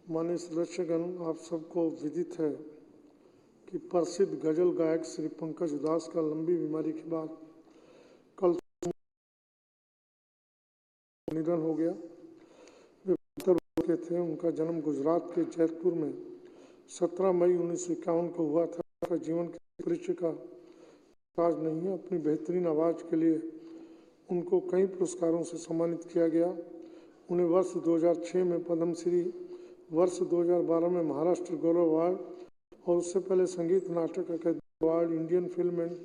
माननीय सदस्यगण, आप सबको विदित है कि प्रसिद्ध गजल गायक श्री पंकज उदास का लंबी बीमारी के बाद कल निधन हो गया। वे 72 वर्ष के थे। उनका जन्म गुजरात के जैतपुर में 17 मई 1951 को हुआ था। जीवन के परिचय का ताज नहीं है। अपनी बेहतरीन आवाज़ के लिए उनको कई पुरस्कारों से सम्मानित किया गया। उन्हें वर्ष 2006 में पद्मश्री, वर्ष 2012 में महाराष्ट्र गौरव अवार्ड और उससे पहले Sangeet Natak Akademi award, Indian film and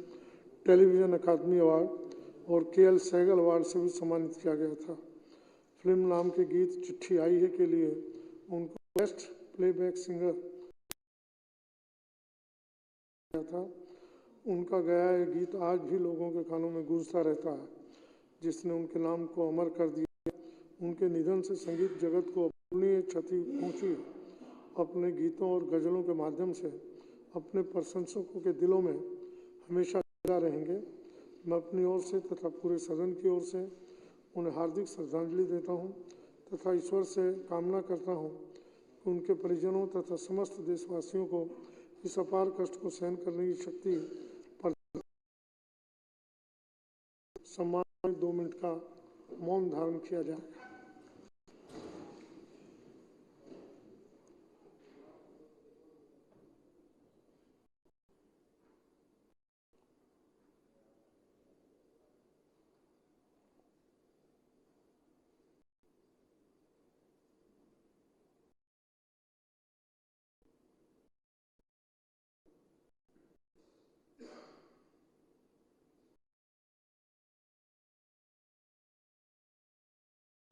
television academy award और KL सहगल अवार्ड से भी सम्मानित किया गया था। फिल्म नाम के गीत चिट्ठी आई है के लिए उनको बेस्ट प्लेबैक सिंगर था। उनका गाया ये गीत आज भी लोगों के कानों में गूंजता रहता है, जिसने उनके नाम को अमर कर दिया। उनके निधन से संगीत जगत को अपूरणीय क्षति पहुंची। अपने गीतों और गजलों के माध्यम से अपने प्रशंसकों के दिलों में हमेशा जिंदा रहेंगे। मैं अपनी ओर से तथा पूरे सदन की ओर से उन्हें हार्दिक श्रद्धांजलि देता हूं तथा ईश्वर से कामना करता हूं कि उनके परिजनों तथा समस्त देशवासियों को इस अपार कष्ट को सहन करने की शक्ति पर सम्मान 2 मिनट का मौन धारण किया जाएगा।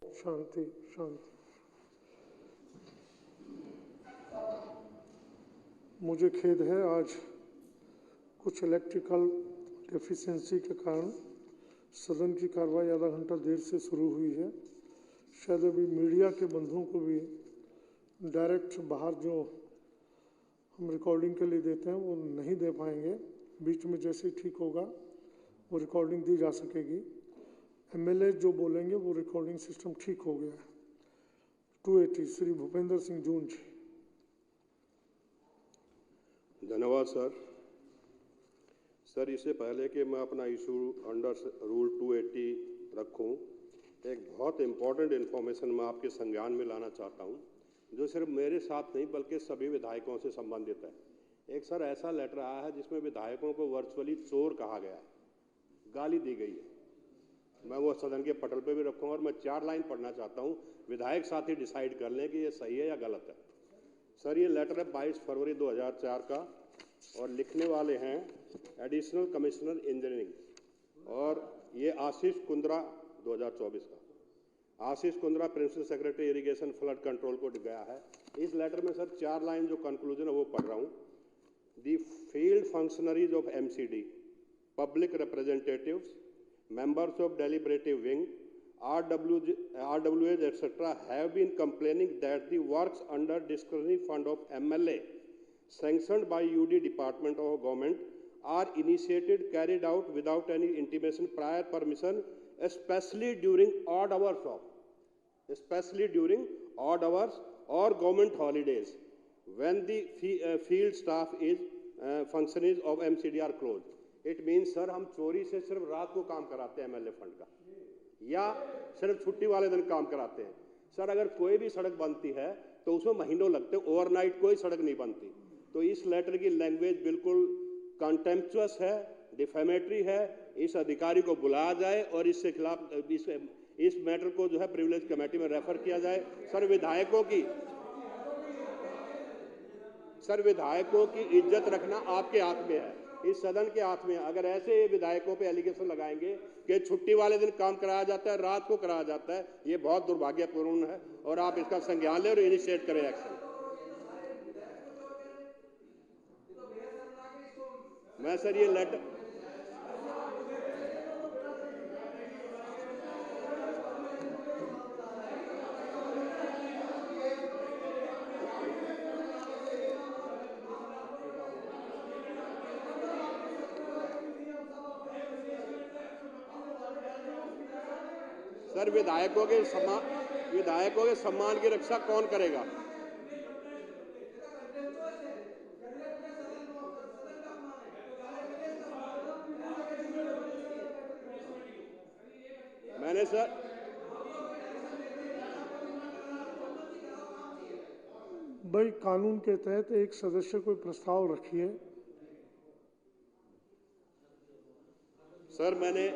शांति शांति। मुझे खेद है, आज कुछ इलेक्ट्रिकल डेफिशिएंसी के कारण सदन की कार्रवाई आधा घंटा देर से शुरू हुई है। शायद अभी मीडिया के बंधुओं को भी डायरेक्ट बाहर जो हम रिकॉर्डिंग के लिए देते हैं वो नहीं दे पाएंगे। बीच में जैसे ठीक होगा वो रिकॉर्डिंग दी जा सकेगी। MLA जो बोलेंगे वो रिकॉर्डिंग सिस्टम ठीक हो गया है। 280 श्री भूपेंद्र सिंह जून जी। धन्यवाद सर। इससे पहले कि मैं अपना इशू अंडर रूल 280 रखूं, एक बहुत इम्पोर्टेंट इन्फॉर्मेशन मैं आपके संज्ञान में लाना चाहता हूं, जो सिर्फ मेरे साथ नहीं बल्कि सभी विधायकों से संबंधित है। एक सर ऐसा लेटर आया है जिसमें विधायकों को वर्चुअली चोर कहा गया है, गाली दी गई है। मैं वो सदन के पटल पे भी रखूंगा और मैं 4 लाइन पढ़ना चाहता हूं। विधायक साथी डिसाइड कर लें कि ये सही है या गलत है। सर ये लेटर है 22 फरवरी 2004 का और लिखने वाले हैं एडिशनल कमिश्नर इंजीनियरिंग और ये आशीष कुंद्रा 2024 का। Ashish Kundra principal secretary irrigation flood control को गया है। इस लेटर में सर 4 लाइन जो कंक्लूजन है वो पढ़ रहा हूँ। The field functionaries of MCD, public representatives, members of deliberative wing, RWAs etc. have been complaining that the works under discretionary fund of MLA sanctioned by UD Department of Government are initiated, carried out without any intimation, prior permission, especially during odd hours or government holidays when the field staff is functionaries of MCD are closed. It means sir हम चोरी से सिर्फ रात को काम कराते हैं MLA fund का, या सिर्फ छुट्टी वाले दिन काम कराते हैं। सर अगर कोई भी सड़क बनती है तो उसमें महीनों लगते हैं, ओवरनाइट कोई सड़क नहीं बनती। तो इस लेटर की लैंग्वेज बिल्कुल कंटेम्पचुअस है, डिफेमेटरी है। इस अधिकारी को बुलाया जाए और इसके खिलाफ इस मैटर को जो है प्रिविलेज कमेटी में रेफर किया जाए। सर विधायकों की इज्जत रखना आपके हाथ में है, इस सदन के हाथ में। अगर ऐसे विधायकों पे एलिगेशन लगाएंगे कि छुट्टी वाले दिन काम कराया जाता है, रात को कराया जाता है, ये बहुत दुर्भाग्यपूर्ण है और आप इसका संज्ञान लें और इनिशिएट करें एक्शन। मैं सर ये लेटर सर विधायकों के सम्मान की रक्षा कौन करेगा? मैंने सर भाई कानून के तहत एक सदस्य कोई प्रस्ताव रखिए। सर मैंने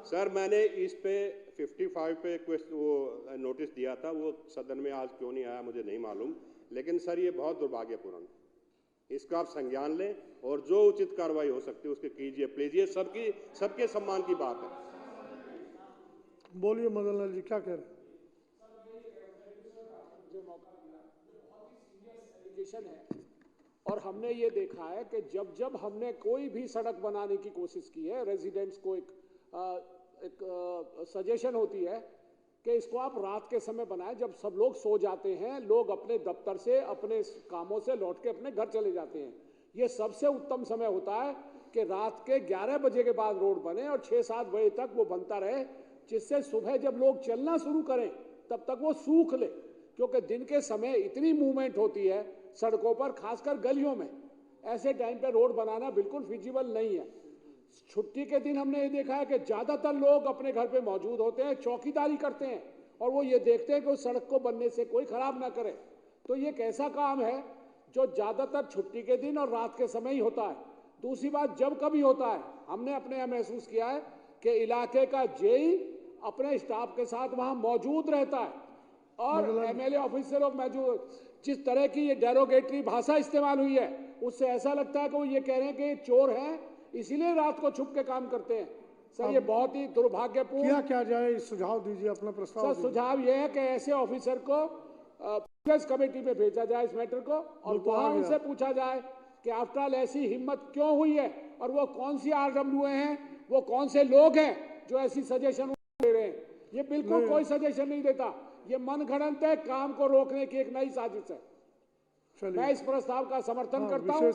सर मैंने इस पे 55 पे वो नोटिस दिया था, वो सदन में आज क्यों नहीं आया मुझे नहीं मालूम, लेकिन सर ये बहुत दुर्भाग्यपूर्ण है। इसका आप संज्ञान लें और जो उचित कार्रवाई हो सकती है उसके कीजिए प्लीज। ये सबके सम्मान की बात है। बोलिए मदन लाल जी क्या कह रहे हैं? है और हमने ये देखा है कि जब जब हमने कोई भी सड़क बनाने की कोशिश की है, रेजिडेंट्स को एक सजेशन होती है कि इसको आप रात के समय बनाएं जब सब लोग सो जाते हैं, लोग अपने दफ्तर से अपने कामों से लौट के अपने घर चले जाते हैं। ये सबसे उत्तम समय होता है कि रात के 11 बजे के बाद रोड बने और 6-7 बजे तक वो बनता रहे, जिससे सुबह जब लोग चलना शुरू करें तब तक वो सूख ले, क्योंकि दिन के समय इतनी मूवमेंट होती है सड़कों पर, खासकर गलियों में। ऐसे टाइम पे रोड बनाना बिल्कुल फिजिबल नहीं है। छुट्टी के दिन हमने ये देखा है कि ज्यादातर लोग अपने घर पे मौजूद होते हैं, चौकीदारी करते हैं और वो ये देखते हैं कि उस सड़क को बनने से कोई खराब ना करे। तो ये एक ऐसा काम है जो ज्यादातर छुट्टी के दिन और रात के समय ही होता है। दूसरी बात, जब कभी होता है हमने अपने यहाँ महसूस किया है कि इलाके का जेई अपने स्टाफ के साथ वहां मौजूद रहता है और एमएलए ऑफिसर लोग मौजूद। जिस तरह की ये डेरोगेटरी भाषा इस्तेमाल हुई है उससे ऐसा लगता है कि वो ये कह रहे हैं कि चोर हैं इसीलिए रात को छुप के काम करते हैं। सर ये बहुत ही दुर्भाग्यपूर्ण। क्या जाए, सुझाव दीजिए, अपना प्रस्ताव सर दीजिए। सुझाव ये है कि ऐसे ऑफिसर को प्रेस कमेटी में भेजा जाए इस मैटर को और वहां उनसे पूछा जाए कि आफ्टर ऑल ऐसी हिम्मत क्यों हुई है और वो कौन सी RWA हैं, वो कौन से लोग हैं जो ऐसी सजेशन दे रहे हैं। ये बिल्कुल कोई सजेशन नहीं देता, ये मनगढ़ंत है, काम को रोकने की एक नई साजिश है। मैं इस प्रस्ताव का समर्थन करता हूं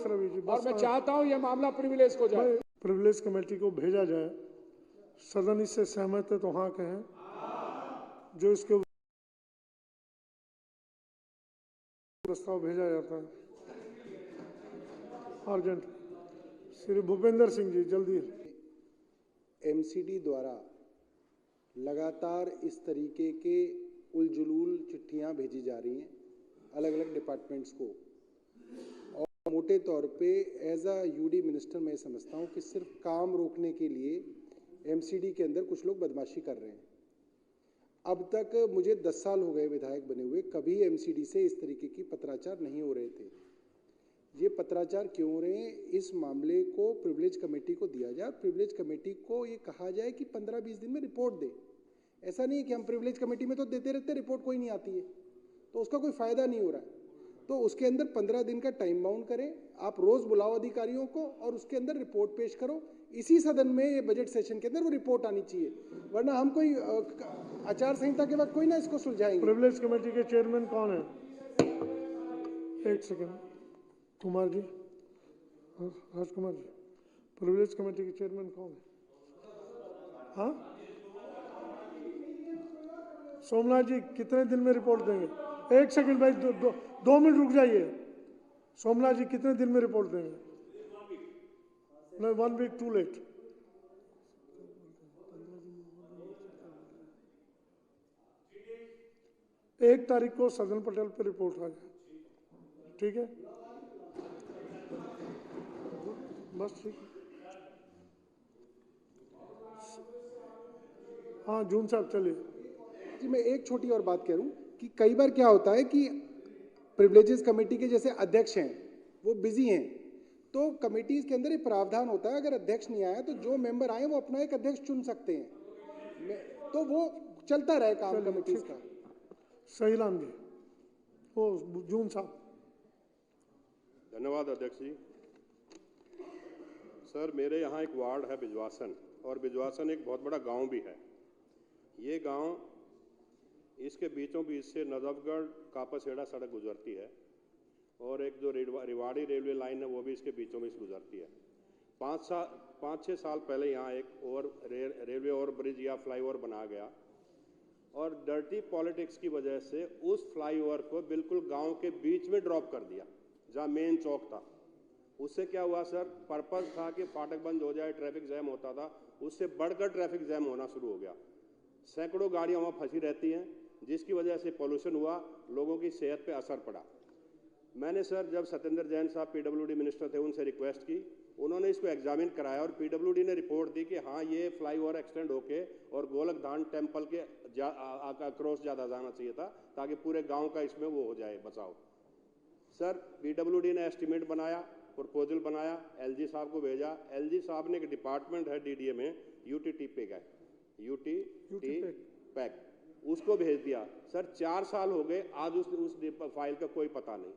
और मैं चाहता हूं ये मामला प्रिविलेज को जाए, प्रिविलेज कमेटी को भेजा जाए। सदन इससे सहमत है तो हाँ कहें, जो इसके प्रस्ताव भेजा जाता है। अर्जेंट श्री भूपेंद्र सिंह जी जल्दी। MCD द्वारा लगातार इस तरीके के उलझुलूल चिट्ठियां भेजी जा रही हैं अलग अलग डिपार्टमेंट्स को, और मोटे तौर पे एज अ UD मिनिस्टर मैं समझता हूं कि सिर्फ काम रोकने के लिए MCD के अंदर कुछ लोग बदमाशी कर रहे हैं। अब तक मुझे 10 साल हो गए विधायक बने हुए, कभी MCD से इस तरीके की पत्राचार नहीं हो रहे थे। ये पत्राचार क्यों हो रहे हैं, इस मामले को प्रिविलेज कमेटी को दिया जाए। प्रिविलेज कमेटी को ये कहा जाए कि 15-20 दिन में रिपोर्ट दे। ऐसा नहीं है कि हम प्रिविलेज कमेटी में तो देते रहते, रिपोर्ट कोई नहीं आती है तो उसका कोई फायदा नहीं हो रहा है। तो उसके अंदर 15 दिन का टाइम बाउंड करें, आप रोज बुलाओ अधिकारियों को और उसके अंदर रिपोर्ट पेश करो। इसी सदन में ये बजट सेशन के अंदर वो रिपोर्ट आनी चाहिए, वरना हम कोई आचार संहिता के वक्त कोई ना इसको सुलझाएंगे। प्रिविलेज कमेटी के चेयरमैन कौन है? एक second, Kumar ji, Rajkumar ji, privilege committee के चेयरमैन कौन है? हाँ, सोमनाथ जी कितने दिन में रिपोर्ट देंगे? एक सेकंड भाई, दो मिनट रुक जाइए। सोमनाथ जी कितने दिन में रिपोर्ट देंगे? नहीं, 1 वीक टू लेट। एक तारीख को सदन पटल पे रिपोर्ट आ जाए, ठीक है? बस ठीक है। हाँ जून साहब चलिए। जी मैं एक छोटी और बात कह रहा हूँ कि कई बार क्या होता है कि प्रिविलेजेस कमेटी के जैसे अध्यक्ष हैं वो बिजी हैं, तो कमेटी के अंदर एक प्रावधान होता है, अगर अध्यक्ष नहीं आया तो जो मेंबर आए वो अपना एक अध्यक्ष चुन सकते हैं, तो वो चलता रहे काम कमेटी का। सही राम जी, वो जून साहब। धन्यवाद अध्यक्ष जी। सर मेरे यहाँ एक वार्ड है बिजवासन, और बिजवासन एक बहुत बड़ा गांव भी है। ये गांव इसके बीचों बीच से नजफगढ़ कापासेड़ा सड़क गुजरती है और एक जो रेवाड़ी रेलवे लाइन है वो भी इसके बीचों बीच गुजरती है। 5-6 साल पहले यहाँ एक रेलवे ओवर ब्रिज या फ्लाईओवर बना गया और डर्टी पॉलिटिक्स की वजह से उस फ्लाईओवर को बिल्कुल गांव के बीच में ड्रॉप कर दिया जहाँ मेन चौक था। उससे क्या हुआ सर, पर्पस था कि फाटक बंद हो जाए, ट्रैफिक जैम होता था, उससे बढ़कर ट्रैफिक जैम होना शुरू हो गया। सैकड़ों गाड़ियाँ वहाँ फंसी रहती हैं जिसकी वजह से पोल्यूशन हुआ, लोगों की सेहत पे असर पड़ा। मैंने सर जब सत्येंद्र जैन साहब पीडब्ल्यूडी मिनिस्टर थे उनसे रिक्वेस्ट की, उन्होंने इसको एग्जामिन कराया और पीडब्ल्यूडी ने रिपोर्ट दी कि हाँ ये फ्लाईओवर एक्सटेंड होके और गोलकधाम टेम्पल के क्रॉस ज़्यादा जाना चाहिए था ताकि पूरे गांव का इसमें वो हो जाए बचाव। सर पीडब्ल्यूडी ने एस्टीमेट बनाया, प्रपोजल बनाया, एलजी साहब को भेजा। एलजी साहब ने एक डिपार्टमेंट है डीडीए में, यूटीटी पैक है, यूटी पैक, उसको भेज दिया। सर 4 साल हो गए, आज उस फाइल का कोई पता नहीं।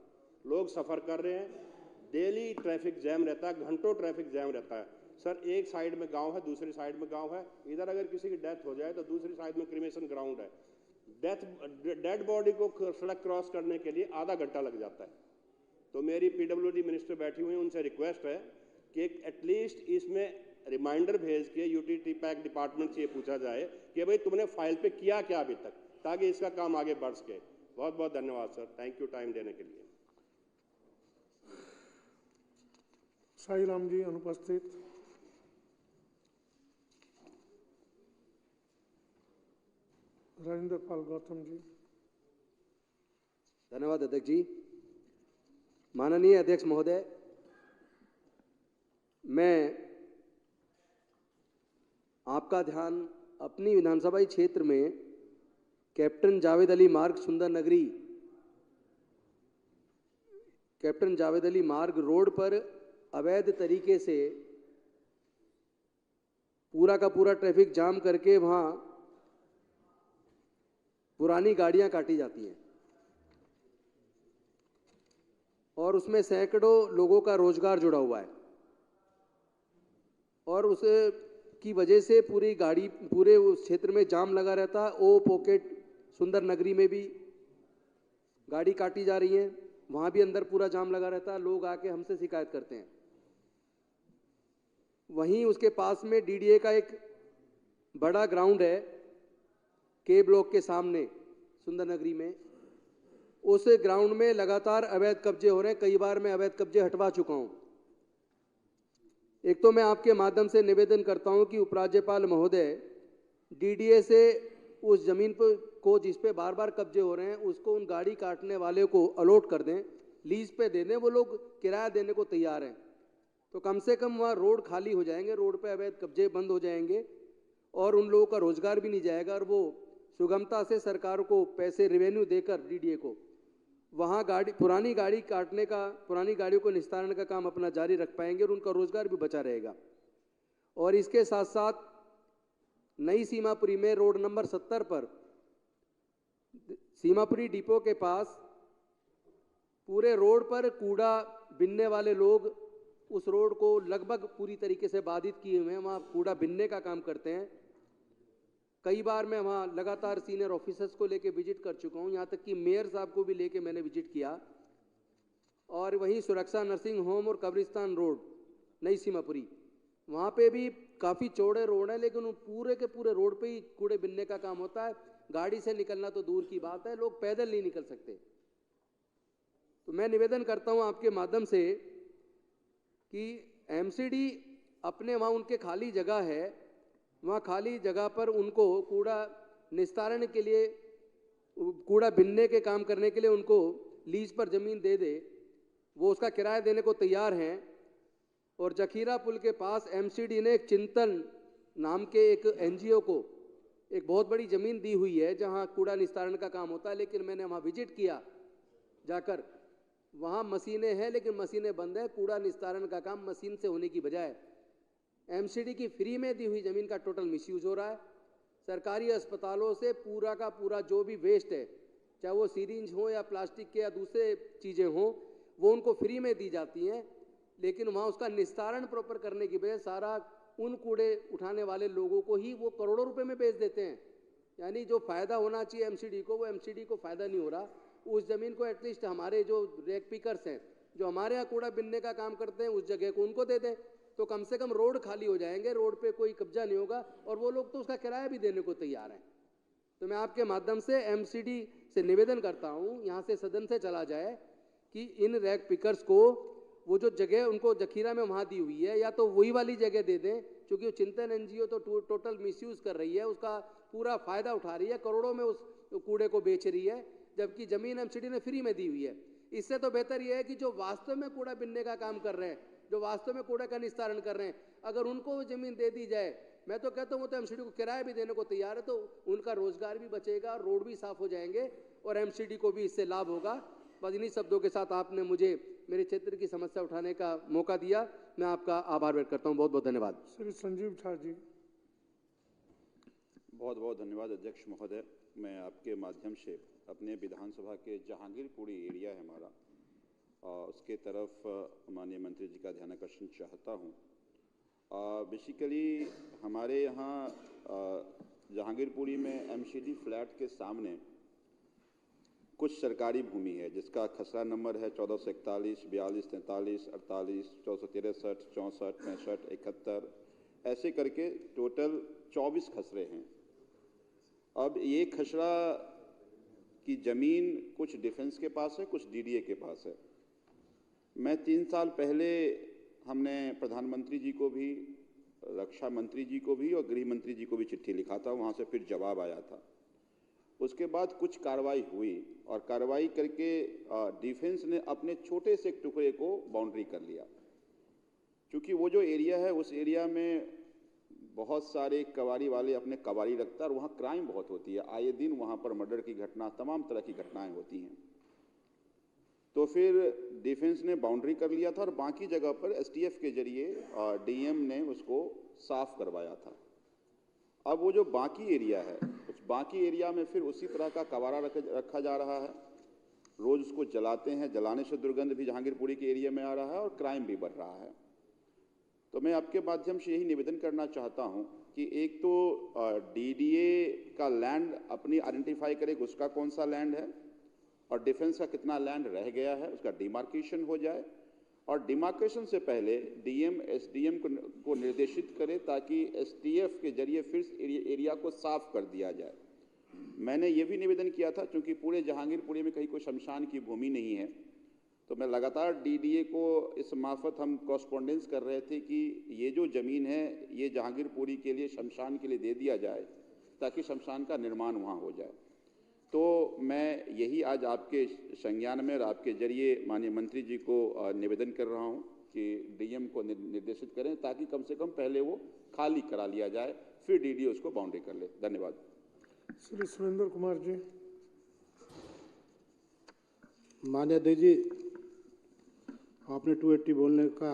लोग सफ़र कर रहे हैं, डेली ट्रैफिक जैम रहता है, घंटों ट्रैफिक जैम रहता है। सर एक साइड में गांव है, दूसरी साइड में गांव है, इधर अगर किसी की डेथ हो जाए तो दूसरी साइड में क्रिमेशन ग्राउंड है। डेड बॉडी को सड़क क्रॉस करने के लिए आधा घंटा लग जाता है। तो मेरी पीडब्ल्यूडी मिनिस्टर बैठी हुई हैं, उनसे रिक्वेस्ट है कि एटलीस्ट इसमें रिमाइंडर भेज के यूटीटी पैक डिपार्टमेंट से ये पूछा जाए कि भाई तुमने फाइल पे किया क्या अभी तक, ताकि इसका काम आगे बढ़ सके। बहुत बहुत धन्यवाद सर, थैंक यू टाइम देने के लिए। साई राम जी अनुपस्थित। राजेंद्र पाल गौतम जी। धन्यवाद अध्यक्ष जी। माननीय अध्यक्ष महोदय, मैं आपका ध्यान अपनी विधानसभा क्षेत्र में कैप्टन जावेद अली मार्ग सुंदर नगरी, कैप्टन जावेद अली मार्ग रोड पर अवैध तरीके से पूरा का पूरा ट्रैफिक जाम करके वहाँ पुरानी गाड़ियाँ काटी जाती हैं और उसमें सैकड़ों लोगों का रोजगार जुड़ा हुआ है और उसे की वजह से पूरे उस क्षेत्र में जाम लगा रहता है। ओ पॉकेट सुंदर नगरी में भी गाड़ी काटी जा रही है, वहाँ भी अंदर पूरा जाम लगा रहता है, लोग आके हमसे शिकायत करते हैं। वहीं उसके पास में डीडीए का एक बड़ा ग्राउंड है के ब्लॉक के सामने सुंदर नगरी में, उस ग्राउंड में लगातार अवैध कब्जे हो रहे हैं। कई बार मैं अवैध कब्जे हटवा चुका हूं। एक तो मैं आपके माध्यम से निवेदन करता हूं कि उपराज्यपाल महोदय डीडीए से उस जमीन पर को जिस पे बार बार कब्जे हो रहे हैं उसको उन गाड़ी काटने वाले को अलॉट कर दें, लीज पे दे दें। वो लोग किराया देने को तैयार हैं तो कम से कम वहाँ रोड खाली हो जाएंगे, रोड पे अवैध कब्जे बंद हो जाएंगे और उन लोगों का रोजगार भी नहीं जाएगा और वो सुगमता से सरकार को पैसे रेवेन्यू देकर डीडीए को वहाँ पुरानी गाड़ियों को निस्तारण का काम अपना जारी रख पाएंगे और उनका रोजगार भी बचा रहेगा। और इसके साथ साथ नई सीमापुरी में रोड नंबर 70 पर सीमापुरी डिपो के पास पूरे रोड पर कूड़ा बिनने वाले लोग उस रोड को लगभग पूरी तरीके से बाधित किए हुए हैं, वहाँ कूड़ा बिनने का काम करते हैं। कई बार मैं वहाँ लगातार सीनियर ऑफिसर्स को लेके विजिट कर चुका हूँ, यहाँ तक कि मेयर साहब को भी लेके मैंने विजिट किया। और वहीं सुरक्षा नर्सिंग होम और कब्रिस्तान रोड नई सीमापुरी, वहाँ पे भी काफ़ी चौड़े रोड है लेकिन वो पूरे के पूरे रोड पे ही कूड़े बिनने का काम होता है। गाड़ी से निकलना तो दूर की बात है, लोग पैदल नहीं निकल सकते। तो मैं निवेदन करता हूँ आपके माध्यम से कि एमसीडी अपने वहाँ उनके खाली जगह है, वहाँ खाली जगह पर उनको कूड़ा निस्तारण के लिए, कूड़ा बिनने के काम करने के लिए उनको लीज पर ज़मीन दे दे, वो उसका किराया देने को तैयार हैं। और जखीरा पुल के पास एमसीडी ने एक चिंतन नाम के एक एनजीओ को एक बहुत बड़ी ज़मीन दी हुई है जहाँ कूड़ा निस्तारण का काम होता है, लेकिन मैंने वहाँ विजिट किया जाकर, वहाँ मशीनें हैं लेकिन मशीनें बंद है। कूड़ा निस्तारण का काम मशीन से होने की बजाय एमसीडी की फ्री में दी हुई ज़मीन का टोटल मिसयूज हो रहा है। सरकारी अस्पतालों से पूरा का पूरा जो भी वेस्ट है, चाहे वो सीरिंज हो या प्लास्टिक के या दूसरे चीज़ें हों, वो उनको फ्री में दी जाती हैं, लेकिन वहाँ उसका निस्तारण प्रॉपर करने की बजाय सारा उन कूड़े उठाने वाले लोगों को ही वो करोड़ों रुपए में बेच देते हैं। यानी जो फ़ायदा होना चाहिए एमसीडी को, वो एमसीडी को फ़ायदा नहीं हो रहा। उस ज़मीन को एटलीस्ट हमारे जो रैक पिकर्स हैं, जो हमारे यहाँ कूड़ा बिनने का काम करते हैं, उस जगह को उनको दे दें, तो कम से कम रोड खाली हो जाएंगे, रोड पे कोई कब्जा नहीं होगा, और वो लोग तो उसका किराया भी देने को तैयार हैं। तो मैं आपके माध्यम से एमसीडी से निवेदन करता हूँ, यहाँ से सदन से चला जाए कि इन रैक पिकर्स को वो जो जगह उनको जखीरा में वहाँ दी हुई है, या तो वही वाली जगह दे दें, क्योंकि वो चिंतन एनजीओ तो टोटल मिसयूज़ कर रही है, उसका पूरा फ़ायदा उठा रही है, करोड़ों में उस कूड़े को बेच रही है, जबकि ज़मीन एमसीडी ने फ्री में दी हुई है। इससे तो बेहतर यह है कि जो वास्तव में कूड़ा बिनने का काम कर रहे हैं, जो वास्तव में कूड़े का निस्तारण कर रहे हैं, अगर उनको वो ज़मीन दे दी जाए, मैं तो कहता हूँ वो तो एमसीडी को किराया भी देने को तैयार है, तो उनका रोजगार भी बचेगा, रोड भी साफ हो जाएंगे और एमसीडी को भी इससे लाभ होगा। बस इन्हीं शब्दों के साथ आपने मुझे मेरे क्षेत्र की समस्या उठाने का मौका दिया, मैं आपका आभार व्यक्त करता हूँ। बहुत बहुत धन्यवाद। श्री संजीव झा जी। बहुत बहुत धन्यवाद अध्यक्ष महोदय। मैं आपके माध्यम से अपने विधानसभा के जहांगीरपुरी एरिया है हमारा, उसके तरफ माननीय मंत्री जी का ध्यान आकर्षण चाहता हूँ। बेसिकली हमारे यहाँ जहांगीरपुरी में एमसीडी फ्लैट के सामने कुछ सरकारी भूमि है, जिसका खसरा नंबर है 1441, 42, 43, 48, 1463, 64, 65, 71, ऐसे करके टोटल 24 खसरे हैं। अब ये खसरा की ज़मीन कुछ डिफेंस के पास है, कुछ डीडीए के पास है। मैं 3 साल पहले हमने प्रधानमंत्री जी को भी, रक्षा मंत्री जी को भी और गृह मंत्री जी को भी चिट्ठी लिखा था, वहाँ से फिर जवाब आया था। उसके बाद कुछ कार्रवाई हुई और कार्रवाई करके डिफेंस ने अपने छोटे से एक टुकड़े को बाउंड्री कर लिया। क्योंकि वो जो एरिया है, उस एरिया में बहुत सारे कबाड़ी वाले अपने कबाड़ी रखता है और वहाँ क्राइम बहुत होती है, आए दिन वहाँ पर मर्डर की घटना, तमाम तरह की घटनाएं होती हैं। तो फिर डिफेंस ने बाउंड्री कर लिया था और बाकी जगह पर एसटीएफ के जरिए डीएम ने उसको साफ करवाया था। अब वो जो बाकी एरिया है, उस बाकी एरिया में फिर उसी तरह का कबाड़ा रखा जा रहा है। रोज़ उसको जलाते हैं, जलाने से दुर्गंध भी जहांगीरपुरी के एरिया में आ रहा है और क्राइम भी बढ़ रहा है। तो मैं आपके माध्यम से यही निवेदन करना चाहता हूं कि एक तो डीडीए का लैंड अपनी आइडेंटिफाई करे कि उसका कौन सा लैंड है और डिफेंस का कितना लैंड रह गया है, उसका डिमार्केशन हो जाए, और डिमार्केशन से पहले डीएम एसडीएम को निर्देशित करे ताकि एसटीएफ के जरिए फिर एरिया को साफ कर दिया जाए। मैंने ये भी निवेदन किया था, क्योंकि पूरे जहांगीरपुरी में कहीं कोई शमशान की भूमि नहीं है, तो मैं लगातार डीडीए को इस मार्फत हम कॉरस्पॉन्डेंस कर रहे थे कि ये जो ज़मीन है ये जहांगीरपुरी के लिए शमशान के लिए दे दिया जाए ताकि शमशान का निर्माण वहाँ हो जाए। तो मैं यही आज आपके संज्ञान में और आपके जरिए माननीय मंत्री जी को निवेदन कर रहा हूँ कि डीएम को निर्देशित करें ताकि कम से कम पहले वो खाली करा लिया जाए, फिर डीडीए उसको बाउंड्री कर ले। धन्यवाद। श्री सुरेंद्र कुमार जी। माननीय अध्यक्ष जी, आपने 280 बोलने का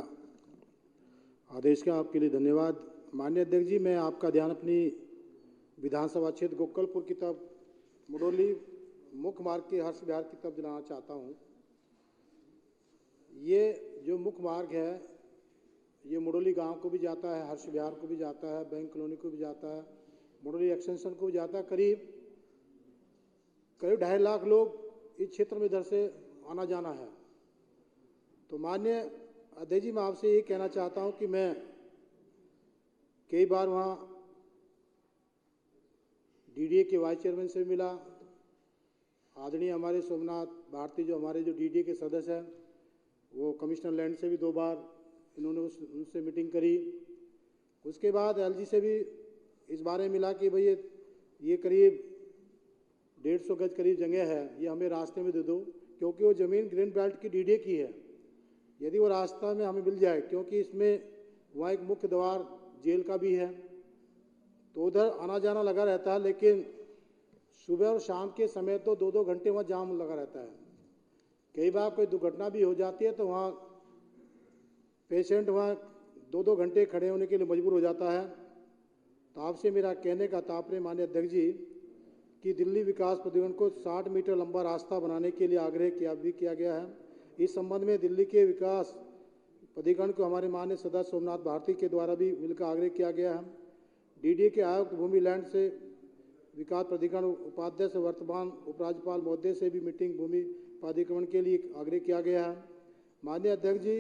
आदेश किया, आपके लिए धन्यवाद। माननीय अध्यक्ष जी, मैं आपका ध्यान अपनी विधानसभा क्षेत्र गोकलपुर की तरफ मुडोली मुख्य मार्ग के हर्ष विहार की तरफ दिलाना चाहता हूँ। ये जो मुख्य मार्ग है ये मुडोली गांव को भी जाता है, हर्ष विहार को भी जाता है, बैंक कॉलोनी को भी जाता है, मुडोली एक्सटेंशन को भी जाता है। करीब 2.5 लाख लोग इस क्षेत्र में इधर से आना जाना है। तो माननीय अध्यक्ष जी, मैं आपसे ये कहना चाहता हूँ कि मैं कई बार वहाँ डीडीए के वाइस चेयरमैन से मिला, आदरणीय हमारे सोमनाथ भारती जो हमारे जो डीडीए के सदस्य हैं, वो कमिश्नर लैंड से भी 2 बार इन्होंने उनसे मीटिंग करी। उसके बाद एलजी से भी इस बारे में मिला कि भाई ये करीब 150 गज करीब जगह है, ये हमें रास्ते में दे दो, क्योंकि वो ज़मीन ग्रीन बेल्ट की डीडीए की है। यदि वो रास्ता में हमें मिल जाए, क्योंकि इसमें वहाँ एक मुख्य द्वार जेल का भी है, तो उधर आना जाना लगा रहता है। लेकिन सुबह और शाम के समय तो 2-2 घंटे वहाँ जाम लगा रहता है। कई बार कोई दुर्घटना भी हो जाती है तो वहाँ पेशेंट वहाँ 2-2 घंटे खड़े होने के लिए मजबूर हो जाता है। तो आपसे मेरा कहने का तात्पर्य माननीय अध्यक्ष जी कि दिल्ली विकास प्राधिकरण को 60 मीटर लंबा रास्ता बनाने के लिए आग्रह किया गया है। इस संबंध में दिल्ली के विकास प्राधिकरण को हमारे माननीय सदस्य सोमनाथ भारती के द्वारा भी मिलकर आग्रह किया गया है। डीडीए के आयुक्त भूमि लैंड से विकास प्राधिकरण उपाध्यक्ष वर्तमान उपराज्यपाल महोदय से भी मीटिंग भूमि प्राधिकरण के लिए आग्रह किया गया है। माननीय अध्यक्ष जी,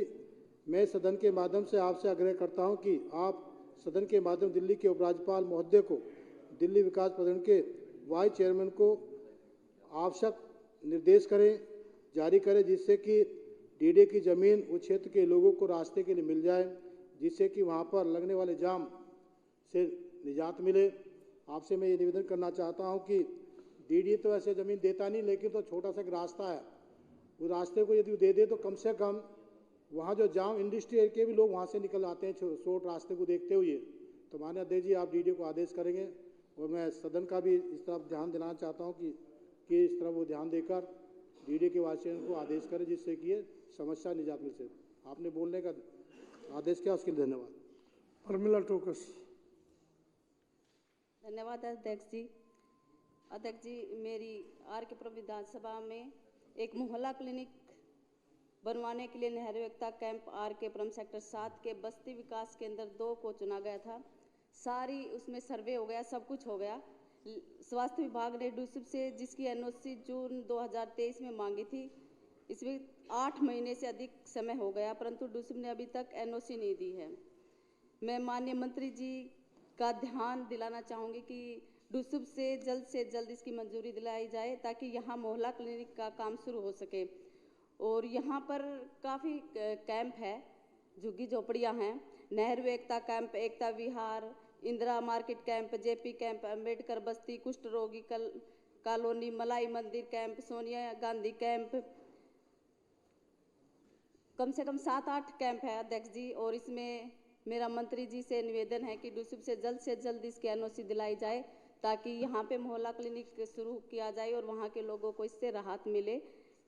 मैं सदन के माध्यम से आपसे आग्रह करता हूं कि आप सदन के माध्यम दिल्ली के उपराज्यपाल महोदय को दिल्ली विकास प्राधिकरण के वाइस चेयरमैन को आवश्यक निर्देश जारी करें, जिससे कि डीडीए की ज़मीन उस क्षेत्र के लोगों को रास्ते के लिए मिल जाए, जिससे कि वहां पर लगने वाले जाम से निजात मिले। आपसे मैं ये निवेदन करना चाहता हूं कि डीडीए तो ऐसे ज़मीन देता नहीं, लेकिन तो छोटा सा एक रास्ता है, उस रास्ते को यदि दे दे तो कम से कम वहाँ जो जाम इंडस्ट्री के भी लोग वहाँ से निकल आते हैं शॉर्ट रास्ते को देखते हुए। तो माननीय अध्यक्ष जी, आप डीडीए को आदेश करेंगे, और मैं सदन का भी इस तरफ ध्यान दिलाना चाहता हूँ कि इस तरफ वो ध्यान देकर डीडीए के वाइस चेयरमैन को आदेश करें, जिससे कि ये समस्या निजात मिल सके। आपने बोलने का आदेश किया, उसके लिए धन्यवाद। प्रमिला टोकस। धन्यवाद अध्यक्ष जी। अध्यक्ष जी, मेरी RK-पुरम विधानसभा में एक मोहल्ला क्लिनिक बनवाने के लिए नेहरू एकता कैंप RK-पुरम सेक्टर 7 के बस्ती विकास केंद्र 2 को चुना गया था। सारी उसमें सर्वे हो गया, सब कुछ हो गया। स्वास्थ्य विभाग ने डूसिब से जिसकी NOC जून 2023 में मांगी थी, इसमें 8 महीने से अधिक समय हो गया, परंतु डूसिब ने अभी तक NOC नहीं दी है। मैं माननीय मंत्री जी का ध्यान दिलाना चाहूँगी कि डूसिब से जल्द इसकी मंजूरी दिलाई जाए, ताकि यहाँ मोहल्ला क्लिनिक का काम शुरू हो सके। और यहाँ पर काफ़ी कैंप है, झुग्गी झोपड़ियाँ हैं, Nehru Ekta camp, Ekta Vihar, Indira market camp, JP camp, Ambedkar बस्ती, कुष्ठ रोगी colony, Malai Mandir camp, Sonia Gandhi camp, कम से कम 7-8 कैंप है अध्यक्ष जी। और इसमें मेरा मंत्री जी से निवेदन है कि डूसिब से जल्द इसकी NOC दिलाई जाए, ताकि यहाँ पे मोहल्ला क्लिनिक शुरू किया जाए और वहाँ के लोगों को इससे राहत मिले,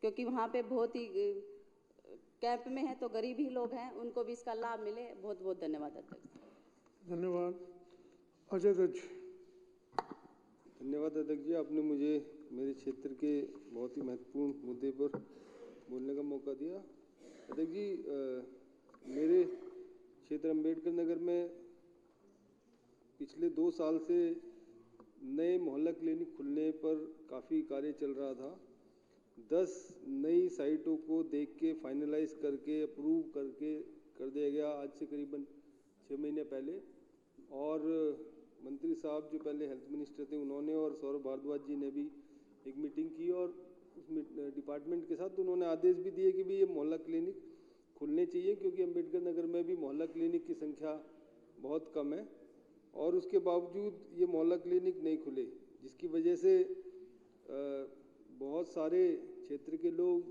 क्योंकि वहाँ पे बहुत ही कैंप में है तो गरीब ही लोग हैं, उनको भी इसका लाभ मिले। बहुत बहुत धन्यवाद अध्यक्ष। धन्यवाद। अजय दत्त। धन्यवाद अध्यक्ष जी, आपने मुझे मेरे क्षेत्र के बहुत ही महत्वपूर्ण मुद्दे पर बोलने का मौका दिया। अध्यक्ष जी, मेरे क्षेत्र अम्बेडकर नगर में पिछले 2 साल से नए मोहल्ला क्लिनिक खुलने पर काफ़ी कार्य चल रहा था। 10 नई साइटों को देख के फाइनलाइज करके अप्रूव करके कर दिया गया आज से करीबन 6 महीने पहले। और मंत्री साहब जो पहले हेल्थ मिनिस्टर थे, उन्होंने और सौरभ भारद्वाज जी ने भी एक मीटिंग की, और उस डिपार्टमेंट के साथ उन्होंने आदेश भी दिए कि भी ये मोहल्ला क्लिनिक खुलने चाहिए, क्योंकि अम्बेडकर नगर में भी मोहल्ला क्लिनिक की संख्या बहुत कम है। और उसके बावजूद ये मोहल्ला क्लिनिक नहीं खुले, जिसकी वजह से बहुत सारे क्षेत्र के लोग,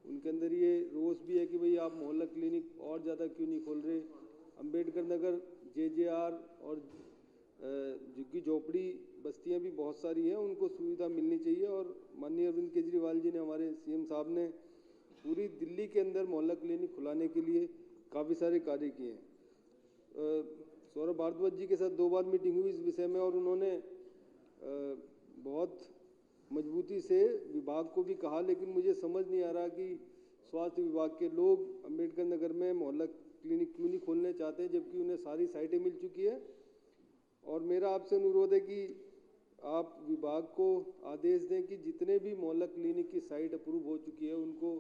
उनके अंदर ये रोष भी है कि भाई आप मोहल्ला क्लिनिक और ज़्यादा क्यों नहीं खोल रहे। अम्बेडकर नगर, JJR और झुग्गी झोपड़ी बस्तियां भी बहुत सारी हैं, उनको सुविधा मिलनी चाहिए। और माननीय अरविंद केजरीवाल जी ने, हमारे CM साहब ने पूरी दिल्ली के अंदर मोहल्ला क्लिनिक खुलाने के लिए काफ़ी सारे कार्य किए हैं। सौरभ भारद्वाज जी के साथ 2 बार मीटिंग हुई इस विषय में, और उन्होंने बहुत मजबूती से विभाग को भी कहा, लेकिन मुझे समझ नहीं आ रहा कि स्वास्थ्य विभाग के लोग अम्बेडकर नगर में मोहल्ला क्लिनिक क्यों नहीं खोलने चाहते हैं, जबकि उन्हें सारी साइटें मिल चुकी है। और मेरा आपसे अनुरोध है कि आप विभाग को आदेश दें कि जितने भी मोहल्ला क्लिनिक की साइट अप्रूव हो चुकी है, उनको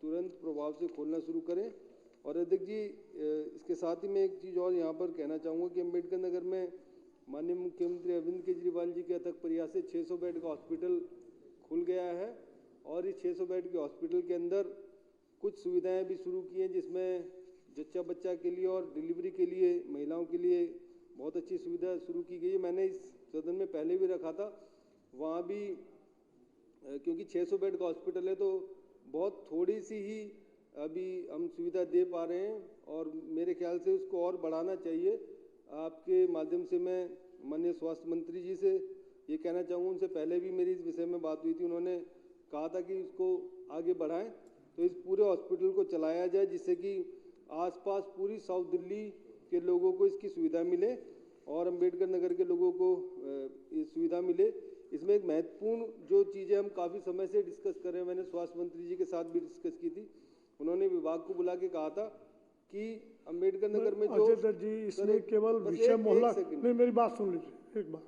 तुरंत प्रभाव से खोलना शुरू करें। और अध्यक्ष जी, इसके साथ ही मैं एक चीज़ और यहाँ पर कहना चाहूँगा कि अम्बेडकर नगर में माननीय मुख्यमंत्री अरविंद केजरीवाल जी के अथक प्रयास से 600 बेड का हॉस्पिटल खुल गया है, और इस 600 बेड के हॉस्पिटल के अंदर कुछ सुविधाएं भी शुरू की हैं, जिसमें जच्चा बच्चा के लिए और डिलीवरी के लिए महिलाओं के लिए बहुत अच्छी सुविधा शुरू की गई है। मैंने इस सदन में पहले भी रखा था, वहाँ भी क्योंकि 600 बेड का हॉस्पिटल है तो बहुत थोड़ी सी ही अभी हम सुविधा दे पा रहे हैं, और मेरे ख्याल से उसको और बढ़ाना चाहिए। आपके माध्यम से मैं माननीय स्वास्थ्य मंत्री जी से ये कहना चाहूँगा, उनसे पहले भी मेरी इस विषय में बात हुई थी, उन्होंने कहा था कि इसको आगे बढ़ाएं, तो इस पूरे हॉस्पिटल को चलाया जाए, जिससे कि आसपास पूरी साउथ दिल्ली के लोगों को इसकी सुविधा मिले और अम्बेडकर नगर के लोगों को ये सुविधा मिले। इसमें एक महत्वपूर्ण जो चीज़ें हम काफ़ी समय से डिस्कस कर रहे हैं, मैंने स्वास्थ्य मंत्री जी के साथ भी डिस्कस की थी, उन्होंने विभाग को बुला के कहा था कि अम्बेडकर नगर में जो अजय दत्त जी, इसमें केवल विषय मोहल्ला नहीं, मेरी बात सुन लीजिए एक बार।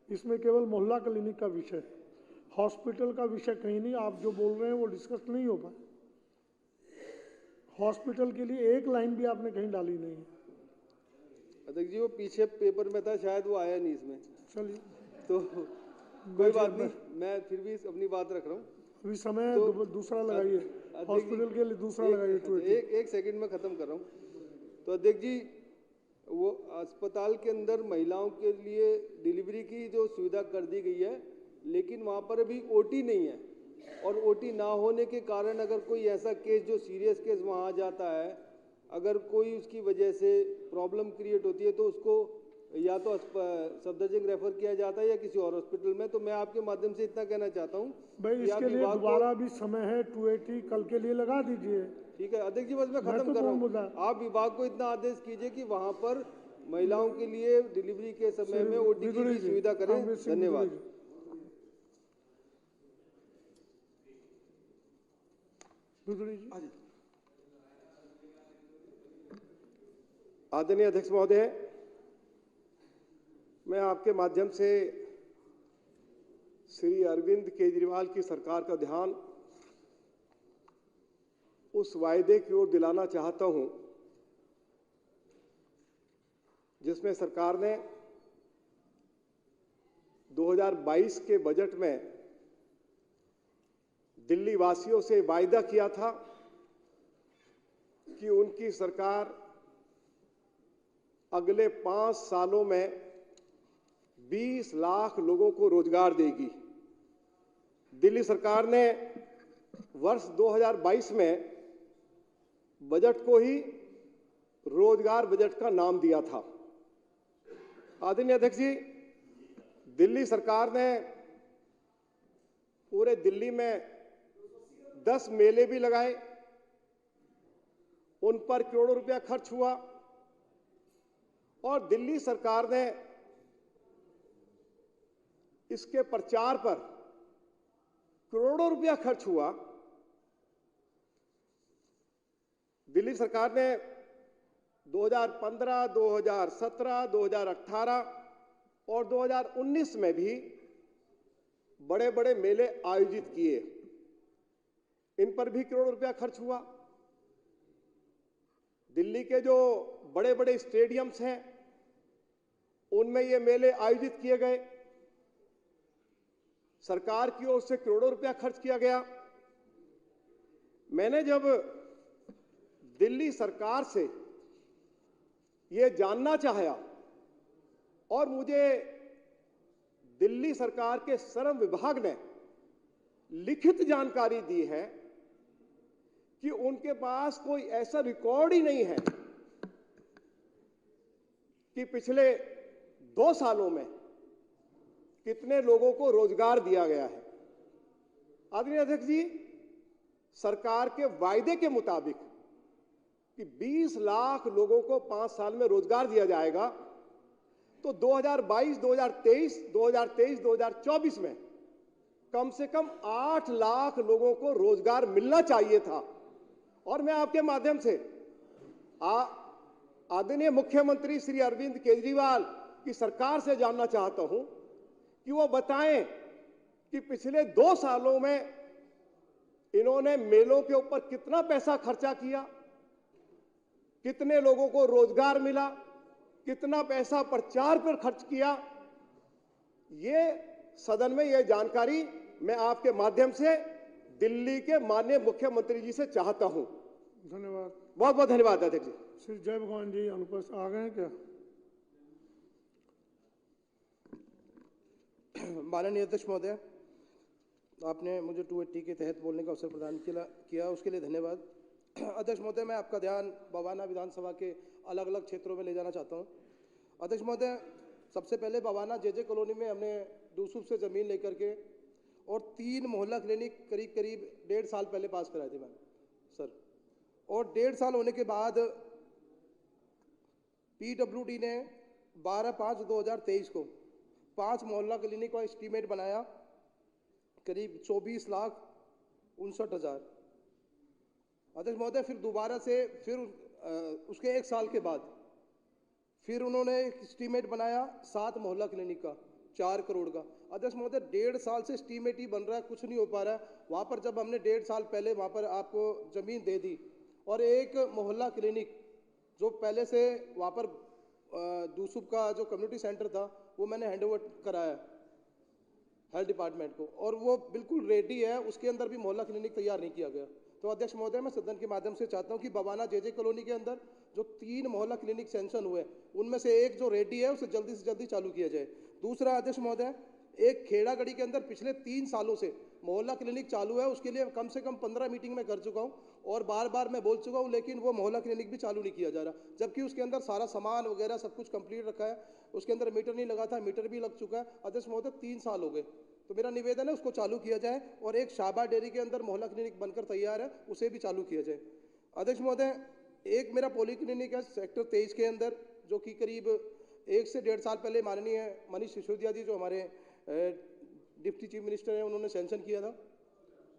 इसमें केवल मोहल्ला क्लिनिक का विषय है, हॉस्पिटल का विषय कहीं नहीं। आप जो बोल रहे हैं वो डिस्कस नहीं हो पाए। हॉस्पिटल के लिए एक लाइन भी आपने कहीं डाली नहीं है। अध्यक्ष जी वो पीछे पेपर में था, शायद वो आया नहीं इसमें। चलिए तो कोई बात नहीं, मैं फिर भी अपनी बात रख रहा हूँ। अभी समय दूसरा लगाइए, हॉस्पिटल के लिए दूसरा लगाइए। एक सेकंड में खत्म कर रहा हूँ। तो अध्यक्ष जी वो अस्पताल के अंदर महिलाओं के लिए डिलीवरी की जो सुविधा कर दी गई है, लेकिन वहाँ पर अभी ओटी नहीं है, और ओटी ना होने के कारण अगर कोई ऐसा केस जो सीरियस केस वहाँ आ जाता है, अगर कोई उसकी वजह से प्रॉब्लम क्रिएट होती है तो उसको या तो सफदरजंग रेफर किया जाता है या किसी और हॉस्पिटल में। तो मैं आपके माध्यम से इतना कहना चाहता हूँ भाई इसके लिए दोबारा भी समय है, 280 कल के लिए लगा दीजिए। ठीक है अध्यक्ष जी, बस मैं खत्म कर रहा हूँ। आप विभाग को इतना आदेश कीजिए कि वहाँ पर महिलाओं के लिए डिलीवरी के समय में ओटी की भी सुविधा करें। धन्यवाद। आदरणीय अध्यक्ष महोदय, मैं आपके माध्यम से श्री अरविंद केजरीवाल की सरकार का ध्यान उस वायदे की ओर दिलाना चाहता हूं जिसमें सरकार ने 2022 के बजट में दिल्ली वासियों से वायदा किया था कि उनकी सरकार अगले 5 सालों में 20 लाख लोगों को रोजगार देगी। दिल्ली सरकार ने वर्ष 2022 में बजट को ही रोजगार बजट का नाम दिया था। आदरणीय अध्यक्ष जी, दिल्ली सरकार ने पूरे दिल्ली में 10 मेले भी लगाए, उन पर करोड़ों रुपया खर्च हुआ, और दिल्ली सरकार ने इसके प्रचार पर करोड़ों रुपया खर्च हुआ। दिल्ली सरकार ने 2015, 2017, 2018 और 2019 में भी बड़े बड़े मेले आयोजित किए, इन पर भी करोड़ों रुपया खर्च हुआ। दिल्ली के जो बड़े बड़े स्टेडियम्स हैं उनमें ये मेले आयोजित किए गए, सरकार की ओर से करोड़ों रुपया खर्च किया गया। मैंने जब दिल्ली सरकार से ये जानना चाहा और मुझे दिल्ली सरकार के श्रम विभाग ने लिखित जानकारी दी है कि उनके पास कोई ऐसा रिकॉर्ड ही नहीं है कि पिछले 2 सालों में कितने लोगों को रोजगार दिया गया है। आदरणीय अध्यक्ष जी, सरकार के वायदे के मुताबिक कि 20 लाख लोगों को 5 साल में रोजगार दिया जाएगा, तो 2022, 2023, 2024 में कम से कम 8 लाख लोगों को रोजगार मिलना चाहिए था। और मैं आपके माध्यम से आदरणीय मुख्यमंत्री श्री अरविंद केजरीवाल की सरकार से जानना चाहता हूं कि वो बताएं कि पिछले 2 सालों में इन्होंने मेलों के ऊपर कितना पैसा खर्चा किया, कितने लोगों को रोजगार मिला, कितना पैसा प्रचार पर खर्च किया। ये सदन में ये जानकारी मैं आपके माध्यम से दिल्ली के माननीय मुख्यमंत्री जी से चाहता हूं। धन्यवाद। बहुत बहुत धन्यवाद अध्यक्ष जी। श्री जय भगवान जी अनुपस्थित आ गए हैं क्या? माननीय अध्यक्ष महोदय, आपने मुझे 280 के तहत बोलने का अवसर प्रदान किया, उसके लिए धन्यवाद। अध्यक्ष महोदय, मैं आपका ध्यान बवाना विधानसभा के अलग अलग क्षेत्रों में ले जाना चाहता हूं। अध्यक्ष महोदय, सबसे पहले बवाना जेजे कॉलोनी में हमने दूसुब से ज़मीन लेकर के और 3 मोहल्ला क्लिनिक करीब 1.5 साल पहले पास कराए थे मैंने सर, और 1.5 साल होने के बाद PWD ने 12/5/2023 को 5 मोहल्ला क्लिनिक का एस्टीमेट बनाया, करीब 24,59,000। अध्यक्ष महोदय, फिर दोबारा से उसके 1 साल के बाद फिर उन्होंने एक एस्टीमेट बनाया 7 मोहल्ला क्लिनिक का, 4 करोड़ का। अध्यक्ष महोदय, 1.5 साल से एस्टीमेट ही बन रहा है, कुछ नहीं हो पा रहा है। वहाँ पर जब हमने 1.5 साल पहले वहाँ पर आपको ज़मीन दे दी और एक मोहल्ला क्लिनिक जो पहले से वहाँ पर दूसुब का जो कम्युनिटी सेंटर था वो मैंने हैंडओवर कराया हेल्थ डिपार्टमेंट को, और वो बिल्कुल रेडी है, उसके अंदर भी मोहल्ला क्लिनिक तैयार नहीं किया गया। तो अध्यक्ष महोदय, मैं सदन के माध्यम से चाहता हूं कि बवाना जेजे कॉलोनी के अंदर जो 3 मोहल्ला क्लिनिक सैंक्शन हुए उनमें से एक जो रेडी है उसे जल्दी से जल्दी चालू किया जाए। दूसरा अध्यक्ष महोदय, एक खेड़ागढ़ी के अंदर पिछले 3 सालों से मोहल्ला क्लिनिक चालू है, उसके लिए कम से कम 15 मीटिंग में कर चुका हूं और बार बार मैं बोल चुका हूं, लेकिन वो मोहल्ला क्लिनिक भी चालू नहीं किया जा रहा, जबकि उसके अंदर सारा सामान वगैरह सब कुछ कंप्लीट रखा है। उसके अंदर मीटर नहीं लगा था, मीटर भी लग चुका है। अध्यक्ष महोदय, 3 साल हो गए, तो मेरा निवेदन है उसको चालू किया जाए, और एक शाबा डेयरी के अंदर मोहल्ला क्लिनिक बनकर तैयार है, उसे भी चालू किया जाए। अध्यक्ष महोदय, एक मेरा पॉली क्लिनिक है सेक्टर 23 के अंदर, जो कि करीब 1 से 1.5 साल पहले माननीय मनीष सिसोदिया जी जो हमारे डिप्टी चीफ मिनिस्टर हैं उन्होंने सैंक्शन किया था,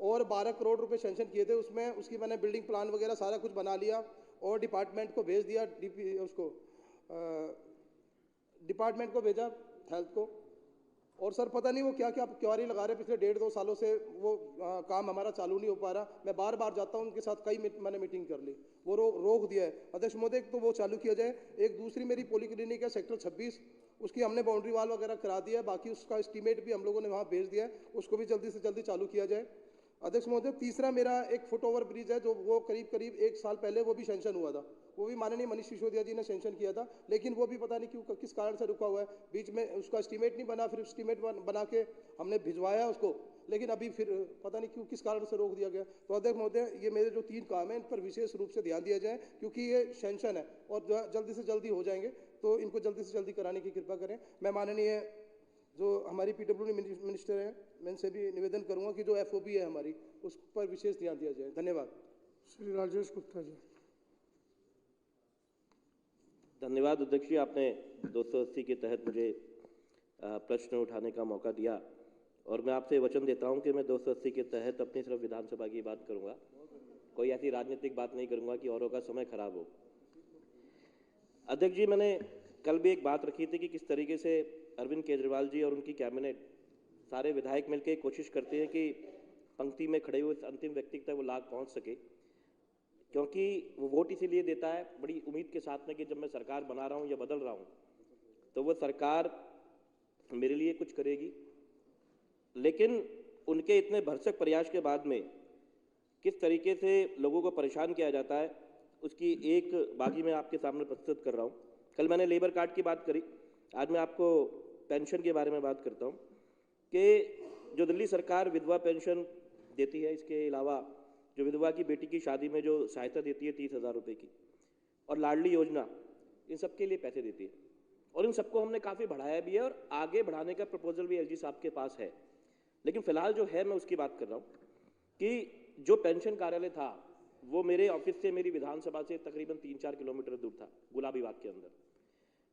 और 12 करोड़ रुपए सैंक्शन किए थे। उसमें उसकी मैंने बिल्डिंग प्लान वगैरह सारा कुछ बना लिया और डिपार्टमेंट को भेज दिया, डिपार्टमेंट को भेजा हेल्थ को, और सर पता नहीं वो क्या क्या क्वारी लगा रहे, पिछले 1.5-2 सालों से वो काम हमारा चालू नहीं हो पा रहा। मैं बार बार जाता हूँ, उनके साथ मैंने मीटिंग कर ली, वो रोक दिया है। अध्यक्ष महोदय, तो वो चालू किया जाए। एक दूसरी मेरी पॉली क्लिनिक है सेक्टर 26, उसकी हमने बाउंड्री वाल वगैरह करा दिया है, बाकी उसका एस्टीमेट भी हम लोगों ने वहाँ भेज दिया है, उसको भी जल्दी से जल्दी चालू किया जाए। अध्यक्ष महोदय, तीसरा मेरा एक फुट ओवर ब्रिज है, जो वो करीब 1 साल पहले वो भी सैंक्शन हुआ था, वो भी माननीय मनीष सिसोदिया जी ने सैंक्शन किया था, लेकिन वो भी पता नहीं क्यों किस कारण से रुका हुआ है। बीच में उसका एस्टीमेट नहीं बना, फिर एस्टीमेट बना के हमने भिजवाया उसको, लेकिन अभी फिर पता नहीं क्यों किस कारण से रोक दिया गया। तो अध्यक्ष महोदय, ये मेरे जो 3 काम हैं इन पर विशेष रूप से ध्यान दिया जाए, क्योंकि ये सैंक्शन है और जल्दी से जल्दी हो जाएंगे, तो इनको जल्दी से जल्दी कराने की कृपा करें। मैं माननीय जो हमारी पीडब्ल्यूडी मिनिस्टर हैं, मैं इनसे भी निवेदन करूंगा कि जो FOP है हमारी, उस पर विशेष ध्यान दिया जाए। धन्यवाद। श्री राजेश गुप्ता जी। धन्यवाद अध्यक्ष जी, आपने 280 के तहत मुझे प्रश्न उठाने का मौका दिया, और मैं आपसे वचन देता हूं कि मैं 280 के तहत अपनी सिर्फ विधानसभा की बात करूंगा, कोई ऐसी राजनीतिक बात नहीं करूंगा कि औरों का समय खराब हो। अध्यक्ष जी, मैंने कल भी एक बात रखी थी कि किस तरीके से अरविंद केजरीवाल जी और उनकी कैबिनेट, सारे विधायक मिलकर कोशिश करते हैं कि पंक्ति में खड़े हुए अंतिम व्यक्ति तक वो लाभ पहुंच सके, क्योंकि वो वोट इसीलिए देता है बड़ी उम्मीद के साथ में कि जब मैं सरकार बना रहा हूं या बदल रहा हूं तो वो सरकार मेरे लिए कुछ करेगी। लेकिन उनके इतने भरसक प्रयास के बाद में किस तरीके से लोगों को परेशान किया जाता है, उसकी एक बागी मैं आपके सामने प्रस्तुत कर रहा हूँ। कल मैंने लेबर कार्ड की बात करी, आज मैं आपको पेंशन के बारे में बात करता हूँ कि जो दिल्ली सरकार विधवा पेंशन देती है, इसके अलावा जो विधवा की बेटी की शादी में जो सहायता देती है 30,000 रुपये की, और लाडली योजना, इन सब के लिए पैसे देती है, और इन सबको हमने काफ़ी बढ़ाया भी है और आगे बढ़ाने का प्रपोजल भी LG साहब के पास है। लेकिन फिलहाल जो है मैं उसकी बात कर रहा हूँ कि जो पेंशन कार्यालय था वो मेरे ऑफिस से, मेरी विधानसभा से तकरीबन 3-4 किलोमीटर दूर था, गुलाबी बाग के अंदर।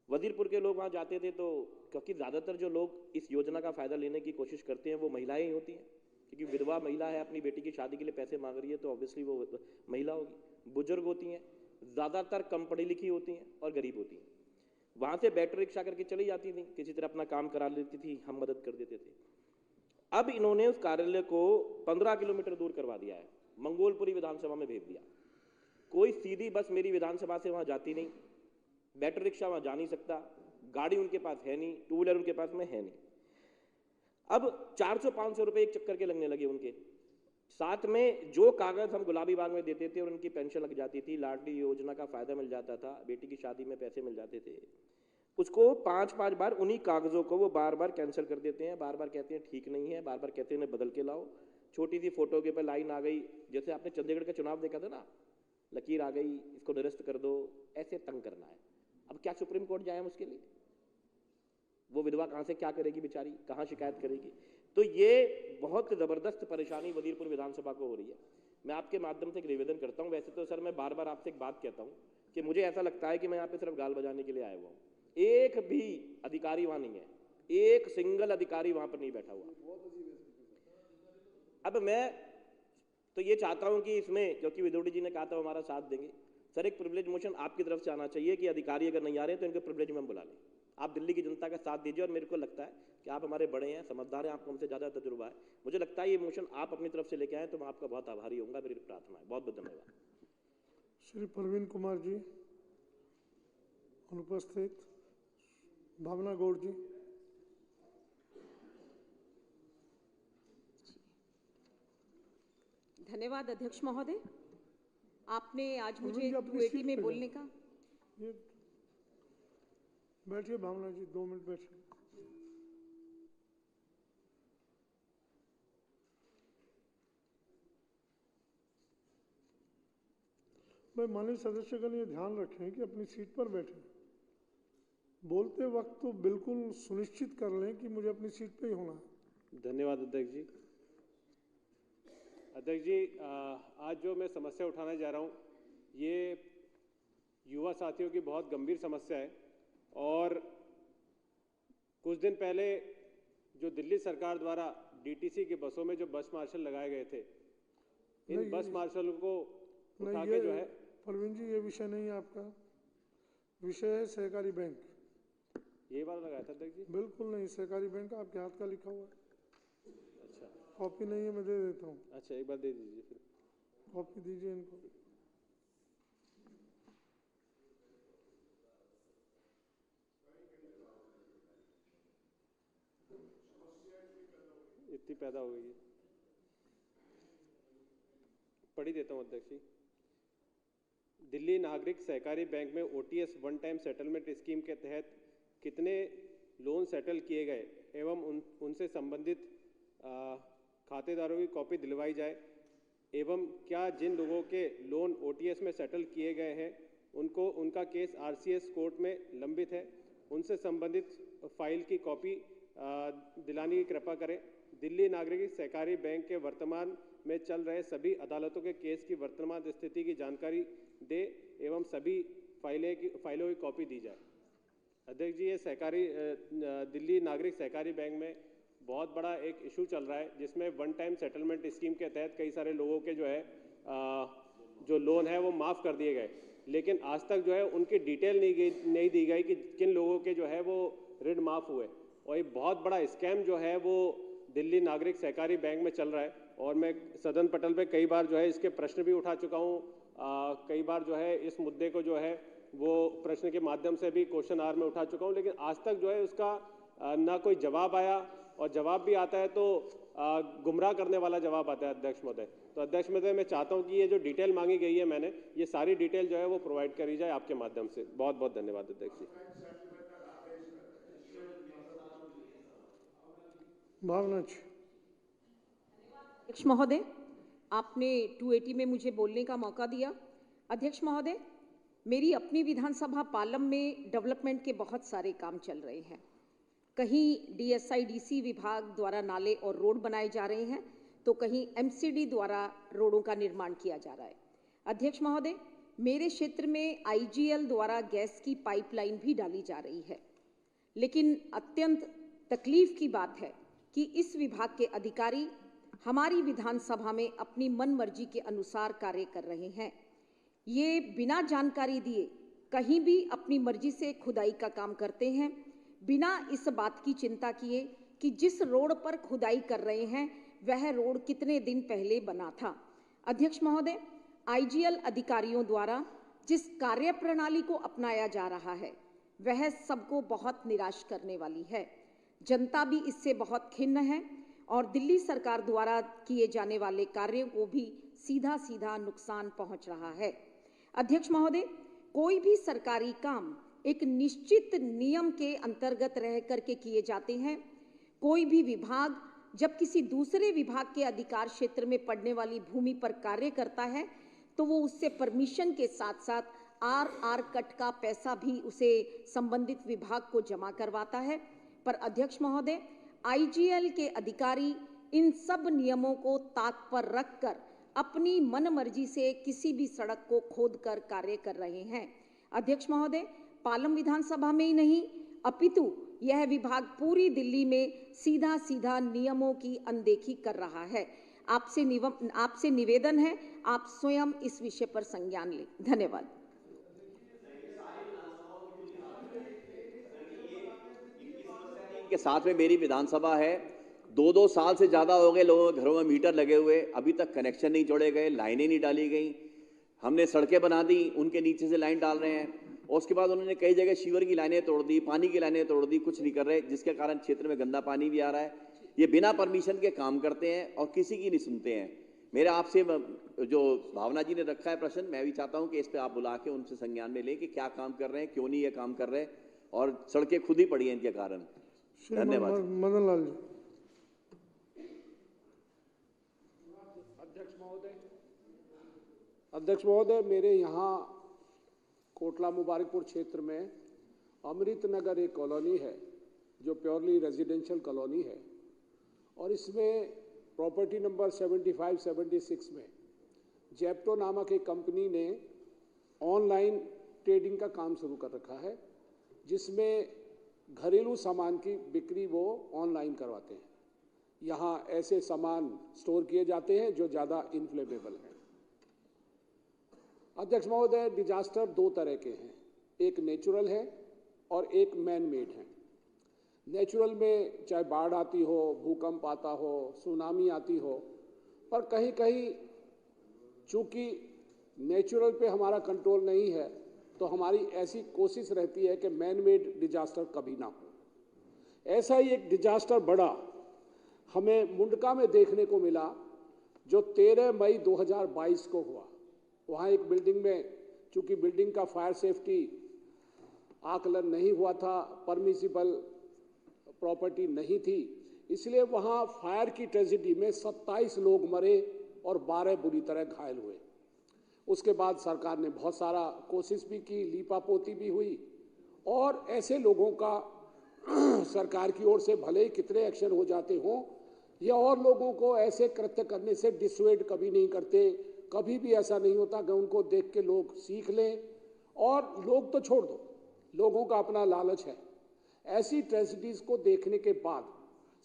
वजीरपुर के लोग वहाँ जाते थे, तो क्योंकि ज़्यादातर जो लोग इस योजना का फ़ायदा लेने की कोशिश करते हैं वो महिलाएं ही होती हैं, क्योंकि विधवा महिला है, अपनी बेटी की शादी के लिए पैसे मांग रही है, तो ऑब्वियसली वो महिला होगी। बुजुर्ग होती हैं, ज़्यादातर कम पढ़ी लिखी होती हैं और गरीब होती हैं। वहाँ से बैटरी रिक्शा करके चली जाती थी, किसी तरह अपना काम करा लेती थी, हम मदद कर देते थे। अब इन्होंने उस कार्यालय को 15 किलोमीटर दूर करवा दिया है, मंगोलपुरी विधानसभा में भेज दिया। कोई सीधी बस मेरी विधानसभा से वहाँ जाती नहीं, बैटरी रिक्शा वहाँ जा नहीं सकता, गाड़ी उनके पास है नहीं, 2 व्हीलर उनके पास में है नहीं। अब 400-500 रुपये एक चक्कर के लगने लगे उनके साथ में। जो कागज़ हम गुलाबी बाग में देते थे और उनकी पेंशन लग जाती थी, लाडली योजना का फ़ायदा मिल जाता था, बेटी की शादी में पैसे मिल जाते थे, उसको 5-5 बार उन्हीं कागज़ों को वो बार बार कैंसिल कर देते हैं, बार बार कहते हैं ठीक नहीं है, बार बार कहते हैं बदल के लाओ। छोटी सी फोटो के ऊपर लाइन आ गई, जैसे आपने चंडीगढ़ का चुनाव देखा था ना, लकीर आ गई, इसको निरस्त कर दो, ऐसे तंग करना है। अब क्या सुप्रीम कोर्ट जाए हम उसके लिए? वो विधवा कहाँ से क्या करेगी बेचारी, कहाँ शिकायत करेगी? तो ये बहुत ज़बरदस्त परेशानी वजीरपुर विधानसभा को हो रही है। मैं आपके माध्यम से एक निवेदन करता हूँ। वैसे तो सर मैं बार बार आपसे एक बात कहता हूँ कि मुझे ऐसा लगता है कि मैं यहाँ पे सिर्फ गाल बजाने के लिए आया हुआ हूँ। एक भी अधिकारी वहाँ नहीं है, एक सिंगल अधिकारी वहाँ पर नहीं बैठा हुआ। अब मैं तो ये चाहता हूँ कि इसमें, क्योंकि विदोड़ी जी ने कहा था हमारा साथ देंगे, सर एक प्रिविलेज मोशन आपकी तरफ से आना चाहिए कि अधिकारी अगर नहीं आ रहे तो इनको प्रिविलेज में हम बुला लें। आप दिल्ली की जनता का साथ दीजिए, और मेरे को लगता है कि आप हमारे बड़े हैं, समझदार हैं, आपको हमसे ज़्यादा तजुर्बा है। मुझे लगता है ये मोशन आप अपनी तरफ से लेके आए तो मैं आपका बहुत आभारी होऊंगा। मेरी प्रार्थना है। बहुत बहुत धन्यवाद। श्री प्रवीण कुमार जी अनुपस्थित। भावना गौड़ जी। धन्यवाद अध्यक्ष महोदय। आपने आज प्रवीण मुझे जी, अपनी 280 सीट में पे बोलने का ये बैठिए भावना जी, 2 मिनट बैठिए। भाई माननीय सदस्यगण ये ध्यान रखें कि अपनी सीट पर बैठे। बोलते वक्त तो बिल्कुल सुनिश्चित कर लें कि मुझे अपनी सीट पे ही होना है। धन्यवाद अध्यक्ष जी। अध्यक्ष जी, आज जो मैं समस्या उठाने जा रहा हूँ ये युवा साथियों की बहुत गंभीर समस्या है। और कुछ दिन पहले जो दिल्ली सरकार द्वारा डीटीसी की बसों में जो बस मार्शल लगाए गए थे, इन बस मार्शल को उठा के जो है। प्रवीण जी, ये विषय नहीं है आपका, विषय है सहकारी बैंक। ये वाला लगाया था अध्यक्ष जी? बिल्कुल नहीं, सहकारी बैंक आपके हाथ का लिखा हुआ है। अच्छा, कॉपी नहीं है, मैं दे देता हूँ। अच्छा, एक बार दे दीजिए फिर। कॉपी दीजिए इनको। इतनी पैदा हो गई है, पढ़ ही देता हूँ अध्यक्ष जी। दिल्ली नागरिक सहकारी बैंक में OTS one time settlement scheme के तहत कितने लोन सेटल किए गए एवं उनसे संबंधित खातेदारों की कॉपी दिलवाई जाए, एवं क्या जिन लोगों के लोन ओटीएस में सेटल किए गए हैं उनको उनका केस आरसीएस कोर्ट में लंबित है, उनसे संबंधित फाइल की कॉपी दिलाने की कृपा करें। दिल्ली नागरिक सहकारी बैंक के वर्तमान में चल रहे सभी अदालतों के केस की वर्तमान स्थिति की जानकारी दे एवं सभी फाइलों की कॉपी दी जाए। अध्यक्ष जी, ये सहकारी दिल्ली नागरिक सहकारी बैंक में बहुत बड़ा एक इशू चल रहा है जिसमें वन टाइम सेटलमेंट स्कीम के तहत कई सारे लोगों के जो है जो लोन है वो माफ़ कर दिए गए, लेकिन आज तक जो है उनकी डिटेल नहीं दी गई कि किन लोगों के जो है वो ऋण माफ़ हुए। और ये बहुत बड़ा स्कैम जो है वो दिल्ली नागरिक सहकारी बैंक में चल रहा है। और मैं सदन पटल पे कई बार जो है इसके प्रश्न भी उठा चुका हूँ। कई बार जो है इस मुद्दे को जो है वो प्रश्न के माध्यम से भी क्वेश्चन आवर में उठा चुका हूँ, लेकिन आज तक जो है उसका ना कोई जवाब आया, और जवाब भी आता है तो गुमराह करने वाला जवाब आता है अध्यक्ष महोदय। तो अध्यक्ष महोदय, मैं चाहता हूँ कि ये जो डिटेल मांगी गई है मैंने, ये सारी डिटेल जो है वो प्रोवाइड करी जाए आपके माध्यम से। बहुत बहुत धन्यवाद अध्यक्ष जी। भावना जी। अध्यक्ष महोदय, आपने 280 में मुझे बोलने का मौका दिया। अध्यक्ष महोदय, मेरी अपनी विधानसभा पालम में डेवलपमेंट के बहुत सारे काम चल रहे हैं। कहीं डीएसआईडीसी विभाग द्वारा नाले और रोड बनाए जा रहे हैं, तो कहीं एमसीडी द्वारा रोडों का निर्माण किया जा रहा है। अध्यक्ष महोदय, मेरे क्षेत्र में आईजीएल द्वारा गैस की पाइपलाइन भी डाली जा रही है, लेकिन अत्यंत तकलीफ की बात है कि इस विभाग के अधिकारी हमारी विधानसभा में अपनी मनमर्जी के अनुसार कार्य कर रहे हैं। ये बिना जानकारी दिए कहीं भी अपनी मर्जी से खुदाई का काम करते हैं, बिना इस बात की चिंता किए कि जिस रोड पर खुदाई कर रहे हैं वह रोड कितने दिन पहले बना था। अध्यक्ष महोदय, आईजीएल अधिकारियों द्वारा जिस कार्य प्रणाली को अपनाया जा रहा है वह सबको बहुत निराश करने वाली है। जनता भी इससे बहुत खिन्न है और दिल्ली सरकार द्वारा किए जाने वाले कार्यों को भी सीधा सीधा नुकसान पहुंच रहा है। अध्यक्ष महोदय, कोई भी सरकारी काम एक निश्चित नियम के अंतर्गत रह करके किए जाते हैं। कोई भी विभाग जब किसी दूसरे विभाग के अधिकार क्षेत्र में पड़ने वाली भूमि पर कार्य करता है तो वो उससे परमिशन के साथ साथ आर कट का पैसा भी उसे संबंधित विभाग को जमा करवाता है। पर अध्यक्ष महोदय, आईजीएल के अधिकारी इन सब नियमों को ताक पर रखकर अपनी मनमर्जी से किसी भी सड़क को खोदकर कार्य कर रहे हैं। अध्यक्ष महोदय, पालम विधानसभा में ही नहीं अपितु यह विभाग पूरी दिल्ली में सीधा सीधा नियमों की अनदेखी कर रहा है। आपसे निवेदन है, आप स्वयं इस विषय पर संज्ञान लें। धन्यवाद। कि साथ में मेरी विधानसभा है, 2-2 साल से ज़्यादा हो गए लोगों के घरों में मीटर लगे हुए, अभी तक कनेक्शन नहीं जोड़े गए, लाइनें नहीं डाली गई। हमने सड़कें बना दी, उनके नीचे से लाइन डाल रहे हैं, और उसके बाद उन्होंने कई जगह सीवर की लाइनें तोड़ दी, पानी की लाइनें तोड़ दी, कुछ नहीं कर रहे, जिसके कारण क्षेत्र में गंदा पानी भी आ रहा है। ये बिना परमिशन के काम करते हैं और किसी की नहीं सुनते हैं। मेरा आपसे जो भावना जी ने रखा है प्रश्न, मैं भी चाहता हूं कि इस पे आप बुला के उनसे संज्ञान में लें कि क्या काम कर रहे हैं, क्यों नहीं ये काम कर रहे हैं, और सड़कें खुद ही पड़ी हैं इनके कारण। धन्यवाद। मदन लाल जी। अध्यक्ष महोदय, मेरे यहाँ कोटला मुबारकपुर क्षेत्र में अमृत नगर एक कॉलोनी है जो प्योरली रेजिडेंशियल कॉलोनी है, और इसमें प्रॉपर्टी नंबर 75-76 में जेप्टो नामक एक कंपनी ने ऑनलाइन ट्रेडिंग का काम शुरू कर रखा है, जिसमें घरेलू सामान की बिक्री वो ऑनलाइन करवाते हैं। यहाँ ऐसे सामान स्टोर किए जाते हैं जो ज़्यादा इनफ्लेमेबल हैं। अध्यक्ष महोदय, डिजास्टर दो तरह के हैं, एक नेचुरल है और एक मैन मेड है। नेचुरल में चाहे बाढ़ आती हो, भूकंप आता हो, सुनामी आती हो, पर कहीं कहीं चूंकि नेचुरल पे हमारा कंट्रोल नहीं है, तो हमारी ऐसी कोशिश रहती है कि मैन मेड डिजास्टर कभी ना हो। ऐसा ही एक डिजास्टर बड़ा हमें मुंडका में देखने को मिला, जो 13 मई 2022 को हुआ। वहाँ एक बिल्डिंग में, चूंकि बिल्डिंग का फायर सेफ्टी आकलन नहीं हुआ था, परमिसिबल प्रॉपर्टी नहीं थी, इसलिए वहाँ फायर की ट्रेजेडी में 27 लोग मरे और 12 बुरी तरह घायल हुए। उसके बाद सरकार ने बहुत सारा कोशिश भी की, लीपापोती भी हुई, और ऐसे लोगों का सरकार की ओर से भले ही कितने एक्शन हो जाते हों, या और लोगों को ऐसे कृत्य करने से डिसवेड कभी नहीं करते। कभी भी ऐसा नहीं होता कि उनको देख के लोग सीख लें, और लोग तो छोड़ दो, लोगों का अपना लालच है। ऐसी ट्रेजेडीज को देखने के बाद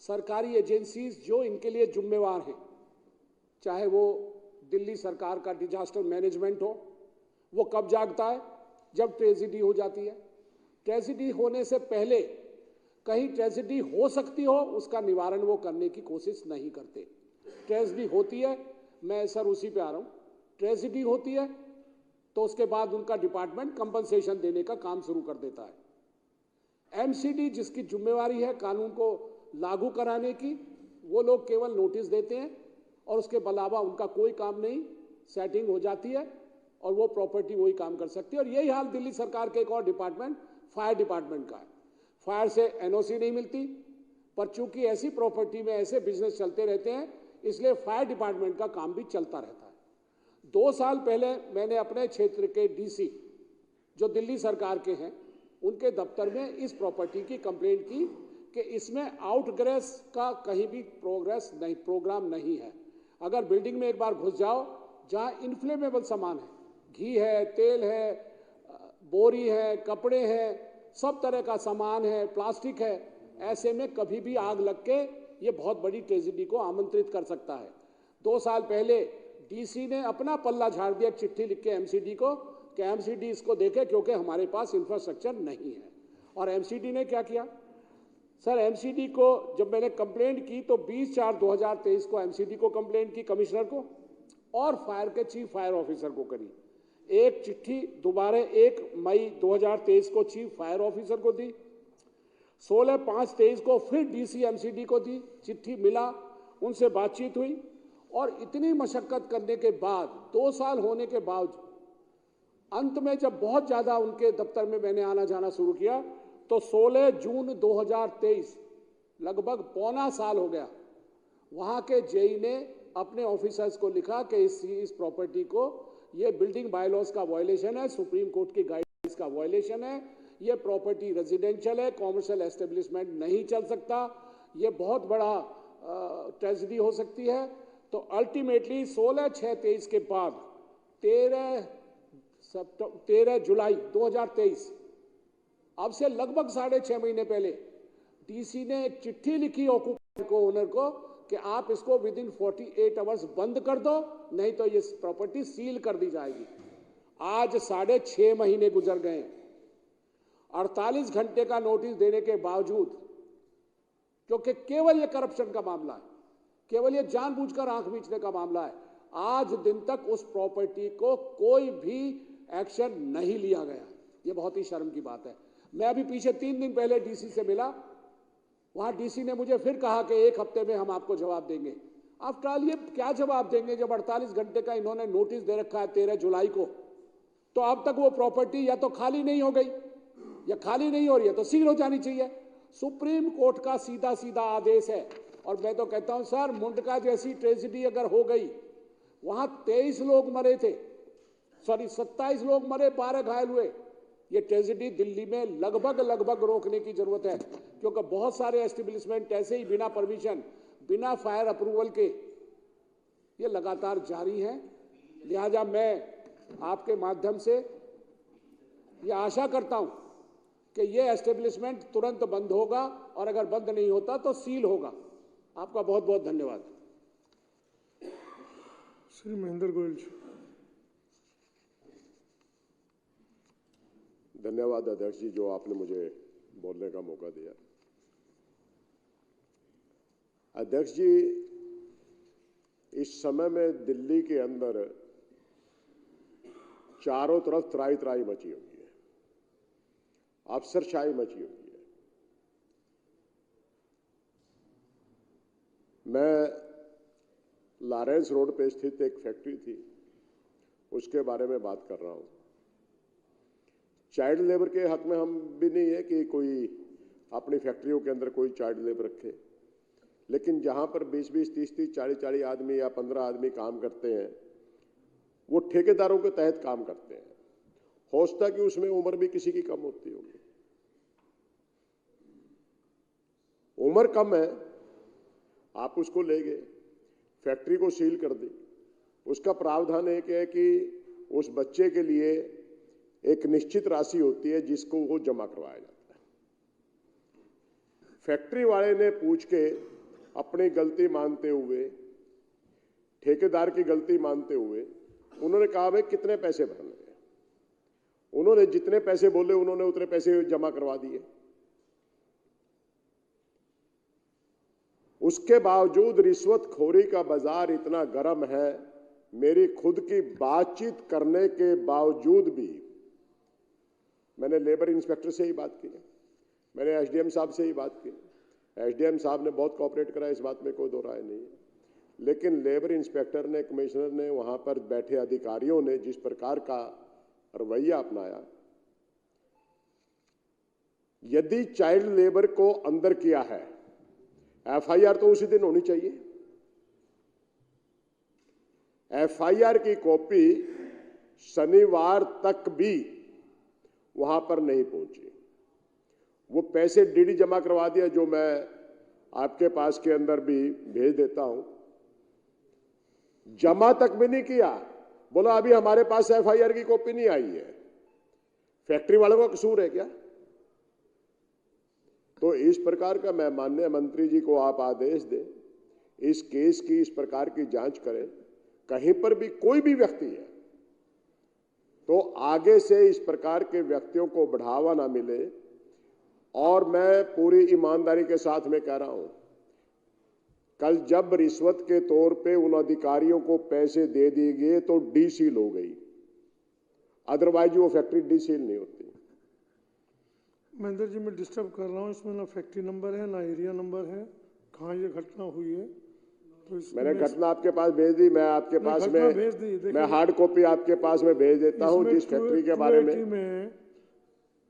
सरकारी एजेंसीज जो इनके लिए जिम्मेवार हैं, चाहे वो दिल्ली सरकार का डिजास्टर मैनेजमेंट हो, वो कब जागता है? जब ट्रेजेडी हो जाती है। ट्रेजेडी होने से पहले कहीं ट्रेजेडी हो सकती हो, उसका निवारण वो करने की कोशिश नहीं करते। ट्रेजेडी होती है, मैं सर उसी पे आ रहा हूँ, ट्रेजेडी होती है तो उसके बाद उनका डिपार्टमेंट कंपनसेशन देने का काम शुरू कर देता है। एमसीडी जिसकी जिम्मेवारी है कानून को लागू कराने की, वो लोग केवल नोटिस देते हैं और उसके अलावा उनका कोई काम नहीं, सेटिंग हो जाती है और वो प्रॉपर्टी वही काम कर सकती है। और यही हाल दिल्ली सरकार के एक और डिपार्टमेंट, फायर डिपार्टमेंट का है। फायर से एनओसी नहीं मिलती, पर चूंकि ऐसी प्रॉपर्टी में ऐसे बिजनेस चलते रहते हैं, इसलिए फायर डिपार्टमेंट का काम भी चलता रहता है। 2 साल पहले मैंने अपने क्षेत्र के डीसी जो दिल्ली सरकार के हैं, उनके दफ्तर में इस प्रॉपर्टी की कंप्लेंट की कि इसमें आउटग्रेस का कहीं भी प्रोग्राम नहीं है। अगर बिल्डिंग में एक बार घुस जाओ, जहां इनफ्लेमेबल सामान है, घी है, तेल है, बोरी है, कपड़े हैं, सब तरह का सामान है, प्लास्टिक है, ऐसे में कभी भी आग लग के ये बहुत बड़ी ट्रेजेडी को आमंत्रित कर सकता है। 2 साल पहले डीसी ने अपना पल्ला झाड़ दिया, चिट्ठी लिख के एमसीडी को कि एमसीडी इसको देखे, क्योंकि हमारे पास इंफ्रास्ट्रक्चर नहीं है। और एमसीडी ने क्या किया? सर, एमसीडी को जब मैंने कंप्लेंट की तो 20/4/2023 को एमसीडी को कंप्लेंट की, कमिश्नर को, और फायर के चीफ फायर ऑफिसर को करी। एक चिट्ठी दोबारा 1 मई 2023 को चीफ फायर ऑफिसर को दी, 16/5/23 को फिर डीसी एमसीडी को दी, चिट्ठी मिला, उनसे बातचीत हुई, और इतनी मशक्कत करने के बाद 2 साल होने के बावजूद अंत में जब बहुत ज़्यादा उनके दफ्तर में मैंने आना जाना शुरू किया तो 16 जून 2023, लगभग पौना साल हो गया, वहाँ के जेई ने अपने ऑफिसर्स को लिखा कि इस प्रॉपर्टी को, ये बिल्डिंग बायलॉज का वायलेशन है, सुप्रीम कोर्ट की गाइडलाइंस का वायलेशन है, ये प्रॉपर्टी रेजिडेंशियल है, कॉमर्शियल एस्टेब्लिशमेंट नहीं चल सकता, ये बहुत बड़ा ट्रेजेडी हो सकती है। तो अल्टीमेटली 16/6/23 के बाद 13 जुलाई 2023, अब से लगभग 6.5 महीने पहले, डीसी ने एक चिट्ठी लिखी ऑक्यूपायर को, ओनर को, कि आप इसको विदिन 48 आवर्स बंद कर दो, नहीं तो ये प्रॉपर्टी सील कर दी जाएगी। आज 6.5 महीने गुजर गए, 48 घंटे का नोटिस देने के बावजूद क्योंकि केवल ये करप्शन का मामला है, केवल ये जानबूझकर आंख मीचने का मामला है। आज दिन तक उस प्रॉपर्टी को कोई भी एक्शन नहीं लिया गया। ये बहुत ही शर्म की बात है। मैं अभी पीछे 3 दिन पहले डीसी से मिला, वहां डीसी ने मुझे फिर कहा कि 1 हफ्ते में हम आपको जवाब देंगे। आफ्टर ऑल ये क्या जवाब देंगे जब 48 घंटे का इन्होंने नोटिस दे रखा है 13 जुलाई को, तो अब तक वो प्रॉपर्टी या तो खाली नहीं हो गई या खाली नहीं हो रही है तो सील हो जानी चाहिए। सुप्रीम कोर्ट का सीधा सीधा आदेश है। और मैं तो कहता हूं सर, मुंडका जैसी ट्रेजेडी अगर हो गई, वहां 23 लोग मरे थे, 27 लोग मरे, 12 घायल हुए। ये ट्रेजेडी दिल्ली में लगभग रोकने की जरूरत है, क्योंकि बहुत सारे एस्टेब्लिशमेंट ऐसे ही बिना परमिशन, बिना फायर अप्रूवल के ये लगातार जारी हैं। लिहाजा मैं आपके माध्यम से ये आशा करता हूं कि ये एस्टेब्लिशमेंट तुरंत बंद होगा, और अगर बंद नहीं होता तो सील होगा। आपका बहुत बहुत धन्यवाद। श्री महेंद्र गोयल जी। धन्यवाद अध्यक्ष जी, जो आपने मुझे बोलने का मौका दिया। अध्यक्ष जी, इस समय में दिल्ली के अंदर चारों तरफ त्राही त्राही मची हुई है, अफसरशाही मची हुई है। मैं लॉरेंस रोड पे स्थित एक फैक्ट्री थी, उसके बारे में बात कर रहा हूं। चाइल्ड लेबर के हक में हम भी नहीं है कि कोई अपनी फैक्ट्रियों के अंदर कोई चाइल्ड लेबर रखे, लेकिन जहां पर 20-20, 30-30, 40-40 आदमी या 15 आदमी काम करते हैं, वो ठेकेदारों के तहत काम करते हैं। हो सकता है कि उसमें उम्र भी किसी की कम होती होगी। उम्र कम है, आप उसको ले गए, फैक्ट्री को सील कर दी। उसका प्रावधान एक है कि उस बच्चे के लिए एक निश्चित राशि होती है जिसको वो जमा करवाया जाता है। फैक्ट्री वाले ने पूछ के अपनी गलती मानते हुए, ठेकेदार की गलती मानते हुए, उन्होंने कहा भाई कितने पैसे भरने हैं। उन्होंने जितने पैसे बोले उन्होंने उतने पैसे जमा करवा दिए। उसके बावजूद रिश्वतखोरी का बाजार इतना गर्म है, मेरी खुद की बातचीत करने के बावजूद भी मैंने लेबर इंस्पेक्टर से ही बात की, मैंने एसडीएम साहब से ही बात की। एसडीएम साहब ने बहुत कोऑपरेट करा, इस बात में कोई दो राय नहीं है। लेकिन लेबर इंस्पेक्टर ने, कमिश्नर ने, वहां पर बैठे अधिकारियों ने जिस प्रकार का रवैया अपनाया, यदि चाइल्ड लेबर को अंदर किया है, एफआईआर तो उसी दिन होनी चाहिए। एफआईआर की कॉपी शनिवार तक भी वहां पर नहीं पहुंची। वो पैसे डीडी जमा करवा दिया, जो मैं आपके पास के अंदर भी भेज देता हूं। जमा तक भी नहीं किया, बोला अभी हमारे पास एफआईआर की कॉपी नहीं आई है। फैक्ट्री वालों का कसूर है क्या? तो इस प्रकार का मैं माननीय मंत्री जी को आप आदेश दें, इस केस की इस प्रकार की जांच करें। कहीं पर भी कोई भी व्यक्ति है तो आगे से इस प्रकार के व्यक्तियों को बढ़ावा ना मिले। और मैं पूरी ईमानदारी के साथ में कह रहा हूं, कल जब रिश्वत के तौर पे उन अधिकारियों को पैसे दे दिए गए तो डीसील हो गई, अदरवाइज वो फैक्ट्री डीसील नहीं होती। महेंद्र जी, मैं डिस्टर्ब कर रहा हूँ, इसमें ना फैक्ट्री नंबर है ना एरिया नंबर है, कहाँ ये घटना हुई है। तो मैंने घटना आपके पास भेज दी, मैं आपके पास में भेज दी, मैं हार्ड कॉपी आपके पास में भेज देता हूँ जिस फैक्ट्री के बारे में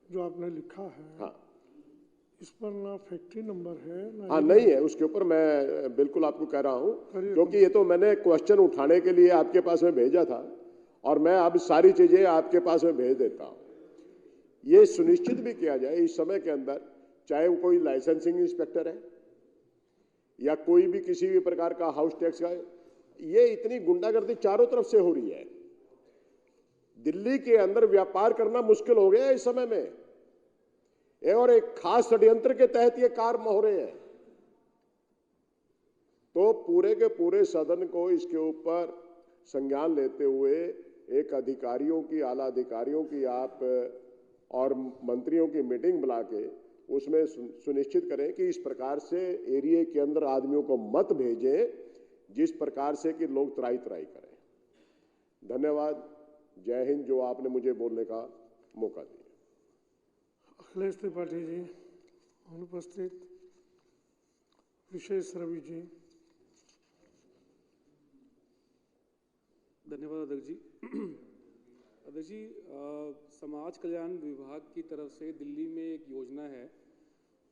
जो आपने लिखा है। हाँ, इस पर ना फैक्ट्री नंबर है ना। हाँ नहीं है उसके ऊपर, मैं बिल्कुल आपको कह रहा हूँ, क्योंकि ये तो मैंने क्वेश्चन उठाने के लिए आपके पास में भेजा था और मैं अब सारी चीजें आपके पास में भेज देता हूँ। ये सुनिश्चित भी किया जाए इस समय के अंदर, चाहे वो कोई लाइसेंसिंग इंस्पेक्टर है या कोई भी किसी भी प्रकार का हाउस टैक्स का, ये इतनी गुंडागर्दी चारों तरफ से हो रही है। दिल्ली के अंदर व्यापार करना मुश्किल हो गया इस समय में, और एक खास षड्यंत्र के तहत ये कार्य हो रहे हैं। तो पूरे के पूरे सदन को इसके ऊपर संज्ञान लेते हुए एक अधिकारियों की, आला अधिकारियों की आप और मंत्रियों की मीटिंग बुला के उसमें सुनिश्चित करें कि इस प्रकार से एरिया के अंदर आदमियों को मत भेजें जिस प्रकार से कि लोग त्राई त्राई करें। धन्यवाद। जय हिंद, जो आपने मुझे बोलने का मौका दिया। अखिलेश त्रिपाठी जी अनुपस्थित। विशेष रवि जी। धन्यवाद अध्यक्ष जी। अध्यक्ष जी, समाज कल्याण विभाग की तरफ से दिल्ली में एक योजना है,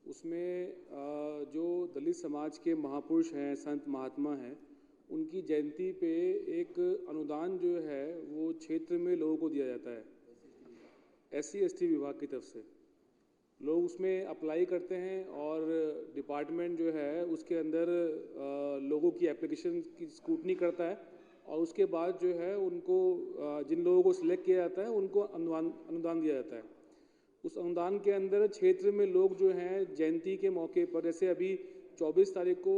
उसमें जो दलित समाज के महापुरुष हैं, संत महात्मा हैं, उनकी जयंती पे एक अनुदान जो है वो क्षेत्र में लोगों को दिया जाता है। SC/ST विभाग की तरफ से लोग उसमें अप्लाई करते हैं और डिपार्टमेंट जो है उसके अंदर लोगों की एप्लीकेशन की स्क्रूटनी करता है और उसके बाद जो है उनको जिन लोगों को सिलेक्ट किया जाता है उनको अनुदान दिया जाता है। उस अनुदान के अंदर क्षेत्र में लोग जो हैं जयंती के मौके पर, जैसे अभी 24 तारीख को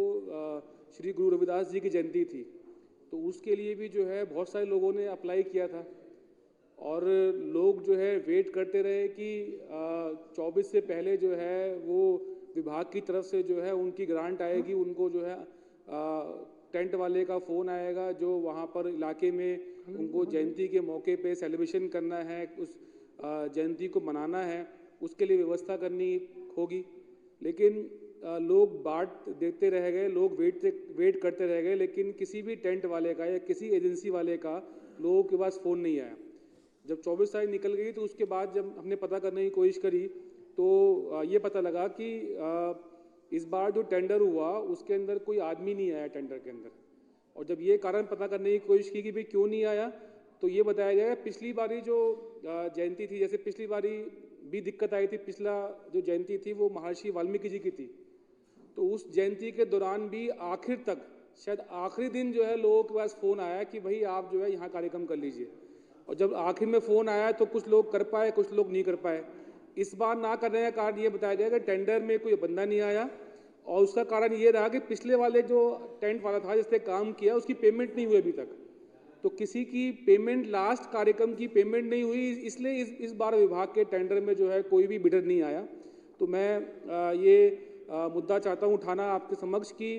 श्री गुरु रविदास जी की जयंती थी, तो उसके लिए भी जो है बहुत सारे लोगों ने अप्लाई किया था और लोग जो है वेट करते रहे कि 24 से पहले जो है वो विभाग की तरफ से जो है उनकी ग्रांट आएगी, उनको जो है टेंट वाले का फ़ोन आएगा जो वहाँ पर इलाके में उनको जयंती के मौके पे सेलिब्रेशन करना है, उस जयंती को मनाना है, उसके लिए व्यवस्था करनी होगी। लेकिन लोग बाट देखते रह गए, लोग वेट करते रह गए, लेकिन किसी भी टेंट वाले का या किसी एजेंसी वाले का लोगों के पास फ़ोन नहीं आया। जब 24 तारीख निकल गई तो उसके बाद जब हमने पता करने की कोशिश करी तो ये पता लगा कि इस बार जो टेंडर हुआ उसके अंदर कोई आदमी नहीं आया टेंडर के अंदर। और जब ये कारण पता करने की कोशिश की कि भाई क्यों नहीं आया, तो ये बताया गया पिछली बारी जो जयंती थी, जैसे पिछली बारी भी दिक्कत आई थी, पिछला जो जयंती थी वो महर्षि वाल्मीकि जी की थी, तो उस जयंती के दौरान भी आखिर तक, शायद आखिरी दिन जो है लोगों के पास फ़ोन आया कि भाई आप जो है यहाँ कार्यक्रम कर लीजिए। और जब आखिर में फ़ोन आया तो कुछ लोग कर पाए, कुछ लोग नहीं कर पाए। इस बार ना करने का कारण ये बताया गया कि टेंडर में कोई बंदा नहीं आया और उसका कारण ये रहा कि पिछले वाले जो टेंट वाला था जिसने काम किया उसकी पेमेंट नहीं हुई अभी तक, तो किसी की पेमेंट, लास्ट कार्यक्रम की पेमेंट नहीं हुई, इसलिए इस बार विभाग के टेंडर में जो है कोई भी बिडर नहीं आया। तो मैं ये मुद्दा चाहता हूँ उठाना आपके समक्ष कि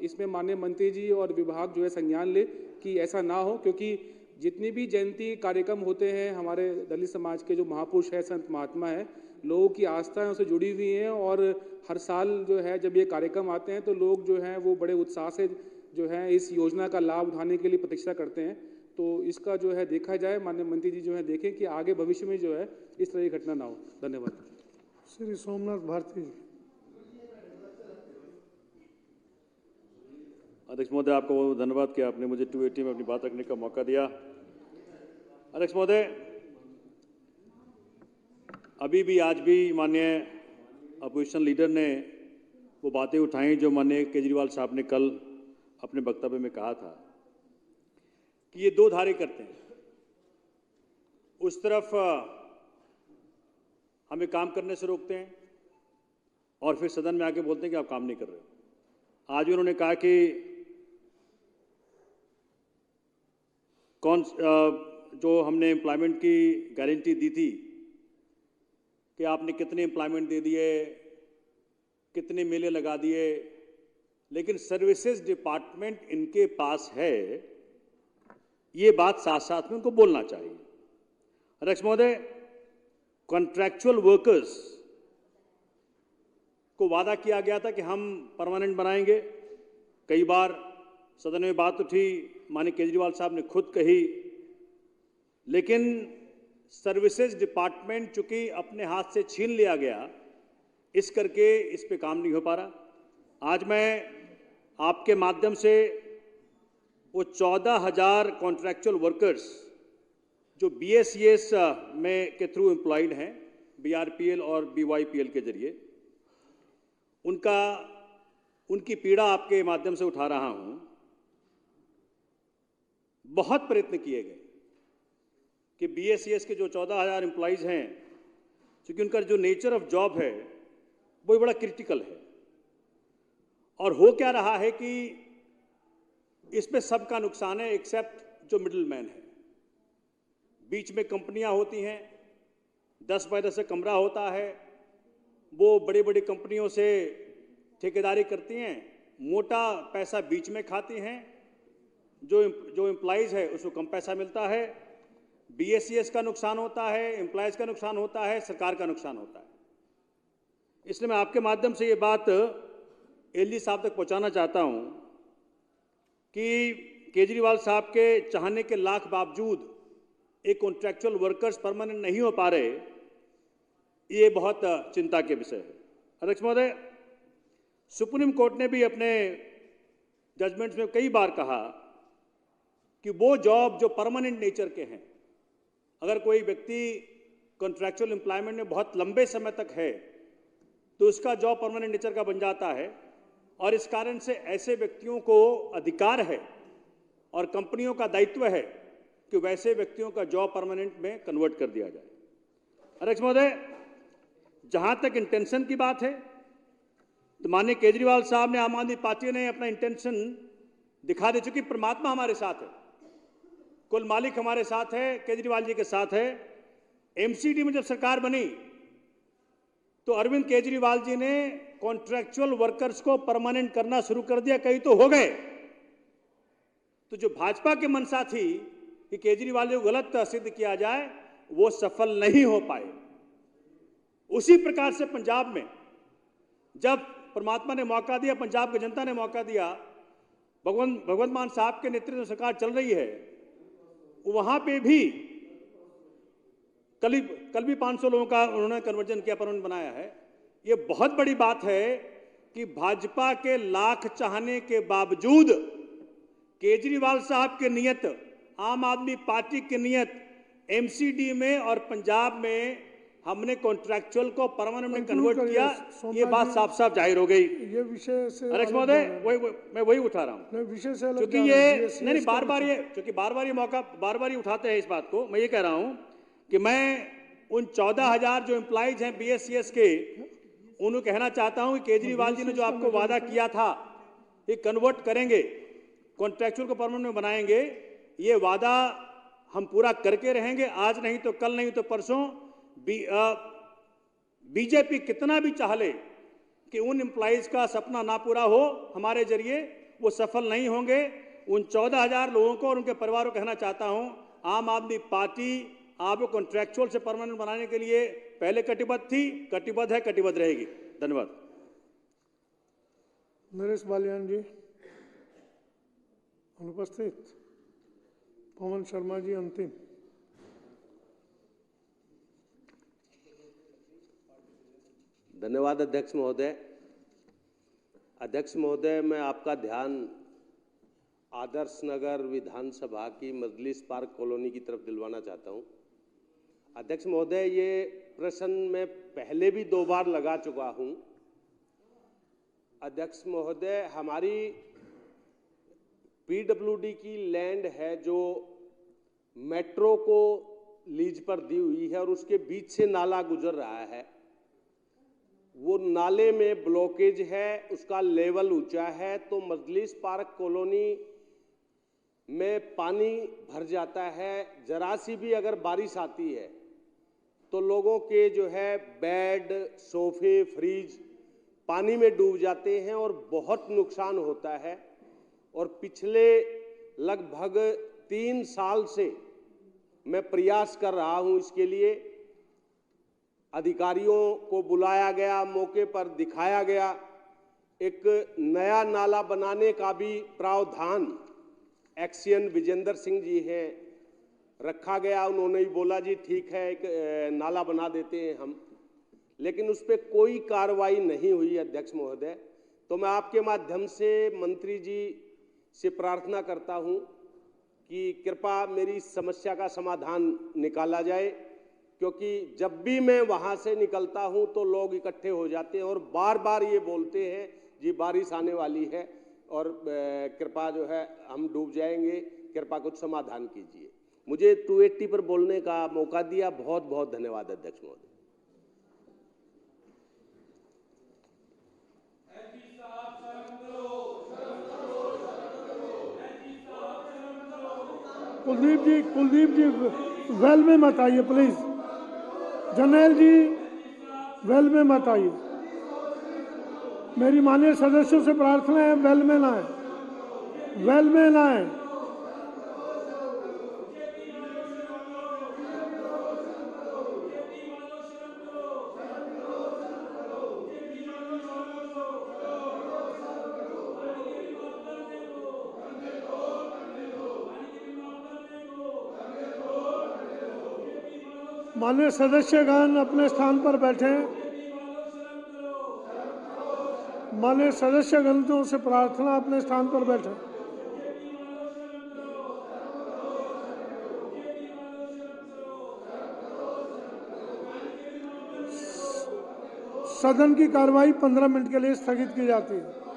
इसमें माननीय मंत्री जी और विभाग जो है संज्ञान ले कि ऐसा ना हो, क्योंकि जितनी भी जयंती कार्यक्रम होते हैं हमारे दलित समाज के जो महापुरुष हैं, संत महात्मा हैं, लोगों की आस्थाएं उससे जुड़ी हुई हैं और हर साल जो है जब ये कार्यक्रम आते हैं तो लोग जो हैं वो बड़े उत्साह से जो है इस योजना का लाभ उठाने के लिए प्रतीक्षा करते हैं। तो इसका जो है देखा जाए, माननीय मंत्री जी जो है देखें कि आगे भविष्य में जो है इस तरह की घटना ना हो। धन्यवाद। श्री सोमनाथ भारती जी। अध्यक्ष महोदय, आपको बहुत धन्यवाद कि आपने मुझे 280 में अपनी बात रखने का मौका दिया। अध्यक्ष महोदय, अभी भी आज भी माननीय अपोजिशन लीडर ने वो बातें उठाई जो माननीय केजरीवाल साहब ने कल अपने वक्तव्य में कहा था कि ये दो धारे करते हैं। उस तरफ हमें काम करने से रोकते हैं और फिर सदन में आके बोलते हैं कि आप काम नहीं कर रहे हो। आज भी उन्होंने कहा कि जो हमने एम्प्लॉयमेंट की गारंटी दी थी कि आपने कितने एम्प्लॉयमेंट दे दिए, कितने मेले लगा दिए, लेकिन सर्विसेज डिपार्टमेंट इनके पास है, ये बात साथ साथ में उनको बोलना चाहिए। अध्यक्ष महोदय, कॉन्ट्रैक्चुअल वर्कर्स को वादा किया गया था कि हम परमानेंट बनाएंगे। कई बार सदन में बात उठी, माननीय केजरीवाल साहब ने खुद कही, लेकिन सर्विसेज डिपार्टमेंट चूंकि अपने हाथ से छीन लिया गया, इस करके इस पे काम नहीं हो पा रहा। आज मैं आपके माध्यम से वो 14,000 कॉन्ट्रैक्चुअल वर्कर्स जो BSES में के थ्रू एम्प्लॉयड हैं, BRPL और BYPL के जरिए, उनकी पीड़ा आपके माध्यम से उठा रहा हूं। बहुत प्रयत्न किए गए कि BSES के जो 14,000 एम्प्लॉयज़ हैं, क्योंकि उनका जो नेचर ऑफ जॉब है वो बड़ा क्रिटिकल है, और हो क्या रहा है कि इसमें सबका नुकसान है एक्सेप्ट जो मिडिल मैन है। बीच में कंपनियां होती हैं, 10 बाय 10 कमरा होता है, वो बड़ी बड़ी कंपनियों से ठेकेदारी करती हैं, मोटा पैसा बीच में खाती हैं, जो एम्प्लॉइज़ है उसको कम पैसा मिलता है, BSES का नुकसान होता है, एम्प्लॉइज़ का नुकसान होता है, सरकार का नुकसान होता है। इसलिए मैं आपके माध्यम से ये बात एलजी साहब तक पहुंचाना चाहता हूं कि केजरीवाल साहब के चाहने के लाख बावजूद एक कॉन्ट्रैक्चुअल वर्कर्स परमानेंट नहीं हो पा रहे, ये बहुत चिंता के विषय है। अध्यक्ष महोदय, सुप्रीम कोर्ट ने भी अपने जजमेंट्स में कई बार कहा कि वो जॉब जो परमानेंट नेचर के हैं, अगर कोई व्यक्ति कॉन्ट्रैक्चुअल एम्प्लॉयमेंट में बहुत लंबे समय तक है तो उसका जॉब परमानेंट नेचर का बन जाता है, और इस कारण से ऐसे व्यक्तियों को अधिकार है और कंपनियों का दायित्व है कि वैसे व्यक्तियों का जॉब परमानेंट में कन्वर्ट कर दिया जाए। अध्यक्ष महोदय, जहां तक इंटेंशन की बात है तो माननीय केजरीवाल साहब ने, आम आदमी पार्टी ने अपना इंटेंशन दिखा दे चुकी। परमात्मा हमारे साथ है, कुल मालिक हमारे साथ है, केजरीवाल जी के साथ है। एमसीडी में जब सरकार बनी तो अरविंद केजरीवाल जी ने कॉन्ट्रैक्चुअल वर्कर्स को परमानेंट करना शुरू कर दिया, कई तो हो गए। तो जो भाजपा की मंशा थी कि केजरीवाल जी को गलत सिद्ध किया जाए, वो सफल नहीं हो पाए। उसी प्रकार से पंजाब में जब परमात्मा ने मौका दिया, पंजाब की जनता ने मौका दिया, भगवंत मान साहब के नेतृत्व में सरकार चल रही है, वहां पे भी कल भी 500 लोगों का उन्होंने कन्वर्जन किया, परमानेंट बनाया है। ये बहुत बड़ी बात है कि भाजपा के लाख चाहने के बावजूद केजरीवाल साहब की नियत, आम आदमी पार्टी की नियत, एमसीडी में और पंजाब में हमने कॉन्ट्रैक्चुअल को परमानेंट में कन्वर्ट किया, ये बात साफ साफ जाहिर हो गई। ये विषय से अध्यक्ष महोदय, मैं वही उठा रहा हूं विषय से, क्योंकि ये नहीं बार बार ये मौका बार बार उठाते हैं इस बात को। मैं ये कह रहा हूं कि मैं उन 14,000 जो एम्प्लॉइज हैं BSES के, उन्हें कहना चाहता हूं कि केजरीवाल जी ने जो आपको वादा किया था कि कन्वर्ट करेंगे, कॉन्ट्रैक्चुअल को परमानेंट में बनाएंगे, ये वादा हम पूरा करके रहेंगे। आज नहीं तो कल, नहीं तो परसों। बीजेपी कितना भी चाह ले कि उन एम्प्लॉइज का सपना ना पूरा हो हमारे जरिए, वो सफल नहीं होंगे। उन 14,000 लोगों को और उनके परिवारों को कहना चाहता हूं, आम आदमी पार्टी आपको कॉन्ट्रैक्चुअल से परमानेंट बनाने के लिए पहले कटिबद्ध थी, कटिबद्ध है, कटिबद्ध रहेगी। धन्यवाद। नरेश बालियान जी अनुपस्थित। पवन शर्मा जी अंतिम। धन्यवाद अध्यक्ष महोदय। अध्यक्ष महोदय, मैं आपका ध्यान आदर्श नगर विधानसभा की मजलिस पार्क कॉलोनी की तरफ दिलवाना चाहता हूं। अध्यक्ष महोदय, ये प्रश्न मैं पहले भी 2 बार लगा चुका हूं। अध्यक्ष महोदय, हमारी PWD की लैंड है जो मेट्रो को लीज पर दी हुई है और उसके बीच से नाला गुजर रहा है। वो नाले में ब्लॉकेज है, उसका लेवल ऊंचा है, तो मजलिस पार्क कॉलोनी में पानी भर जाता है। जरा सी भी अगर बारिश आती है तो लोगों के जो है बेड, सोफे, फ्रिज पानी में डूब जाते हैं और बहुत नुकसान होता है। और पिछले लगभग 3 साल से मैं प्रयास कर रहा हूं इसके लिए। अधिकारियों को बुलाया गया, मौके पर दिखाया गया। एक नया नाला बनाने का भी प्रावधान एक्सियन विजेंद्र सिंह जी हैं, रखा गया। उन्होंने ही बोला जी ठीक है, एक नाला बना देते हैं हम, लेकिन उस पर कोई कार्रवाई नहीं हुई। अध्यक्ष महोदय, तो मैं आपके माध्यम से मंत्री जी से प्रार्थना करता हूं कि कृपया मेरी समस्या का समाधान निकाला जाए, क्योंकि जब भी मैं वहां से निकलता हूं तो लोग इकट्ठे हो जाते हैं और बार बार ये बोलते हैं जी बारिश आने वाली है और कृपया जो है हम डूब जाएंगे, कृपया कुछ समाधान कीजिए। मुझे 280 पर बोलने का मौका दिया, बहुत बहुत धन्यवाद अध्यक्ष महोदय। कुलदीप जी वेल में मत आइए प्लीज। जर्नैल जी वेल में मत आइए। मेरी माननीय सदस्यों से प्रार्थना है, वेल में ना आए, वेल में ना आए। माननीय सदस्यगण अपने स्थान पर बैठे। माननीय सदस्यगणों से प्रार्थना, अपने स्थान पर बैठे। सदन की कार्रवाई 15 मिनट के लिए स्थगित की जाती है।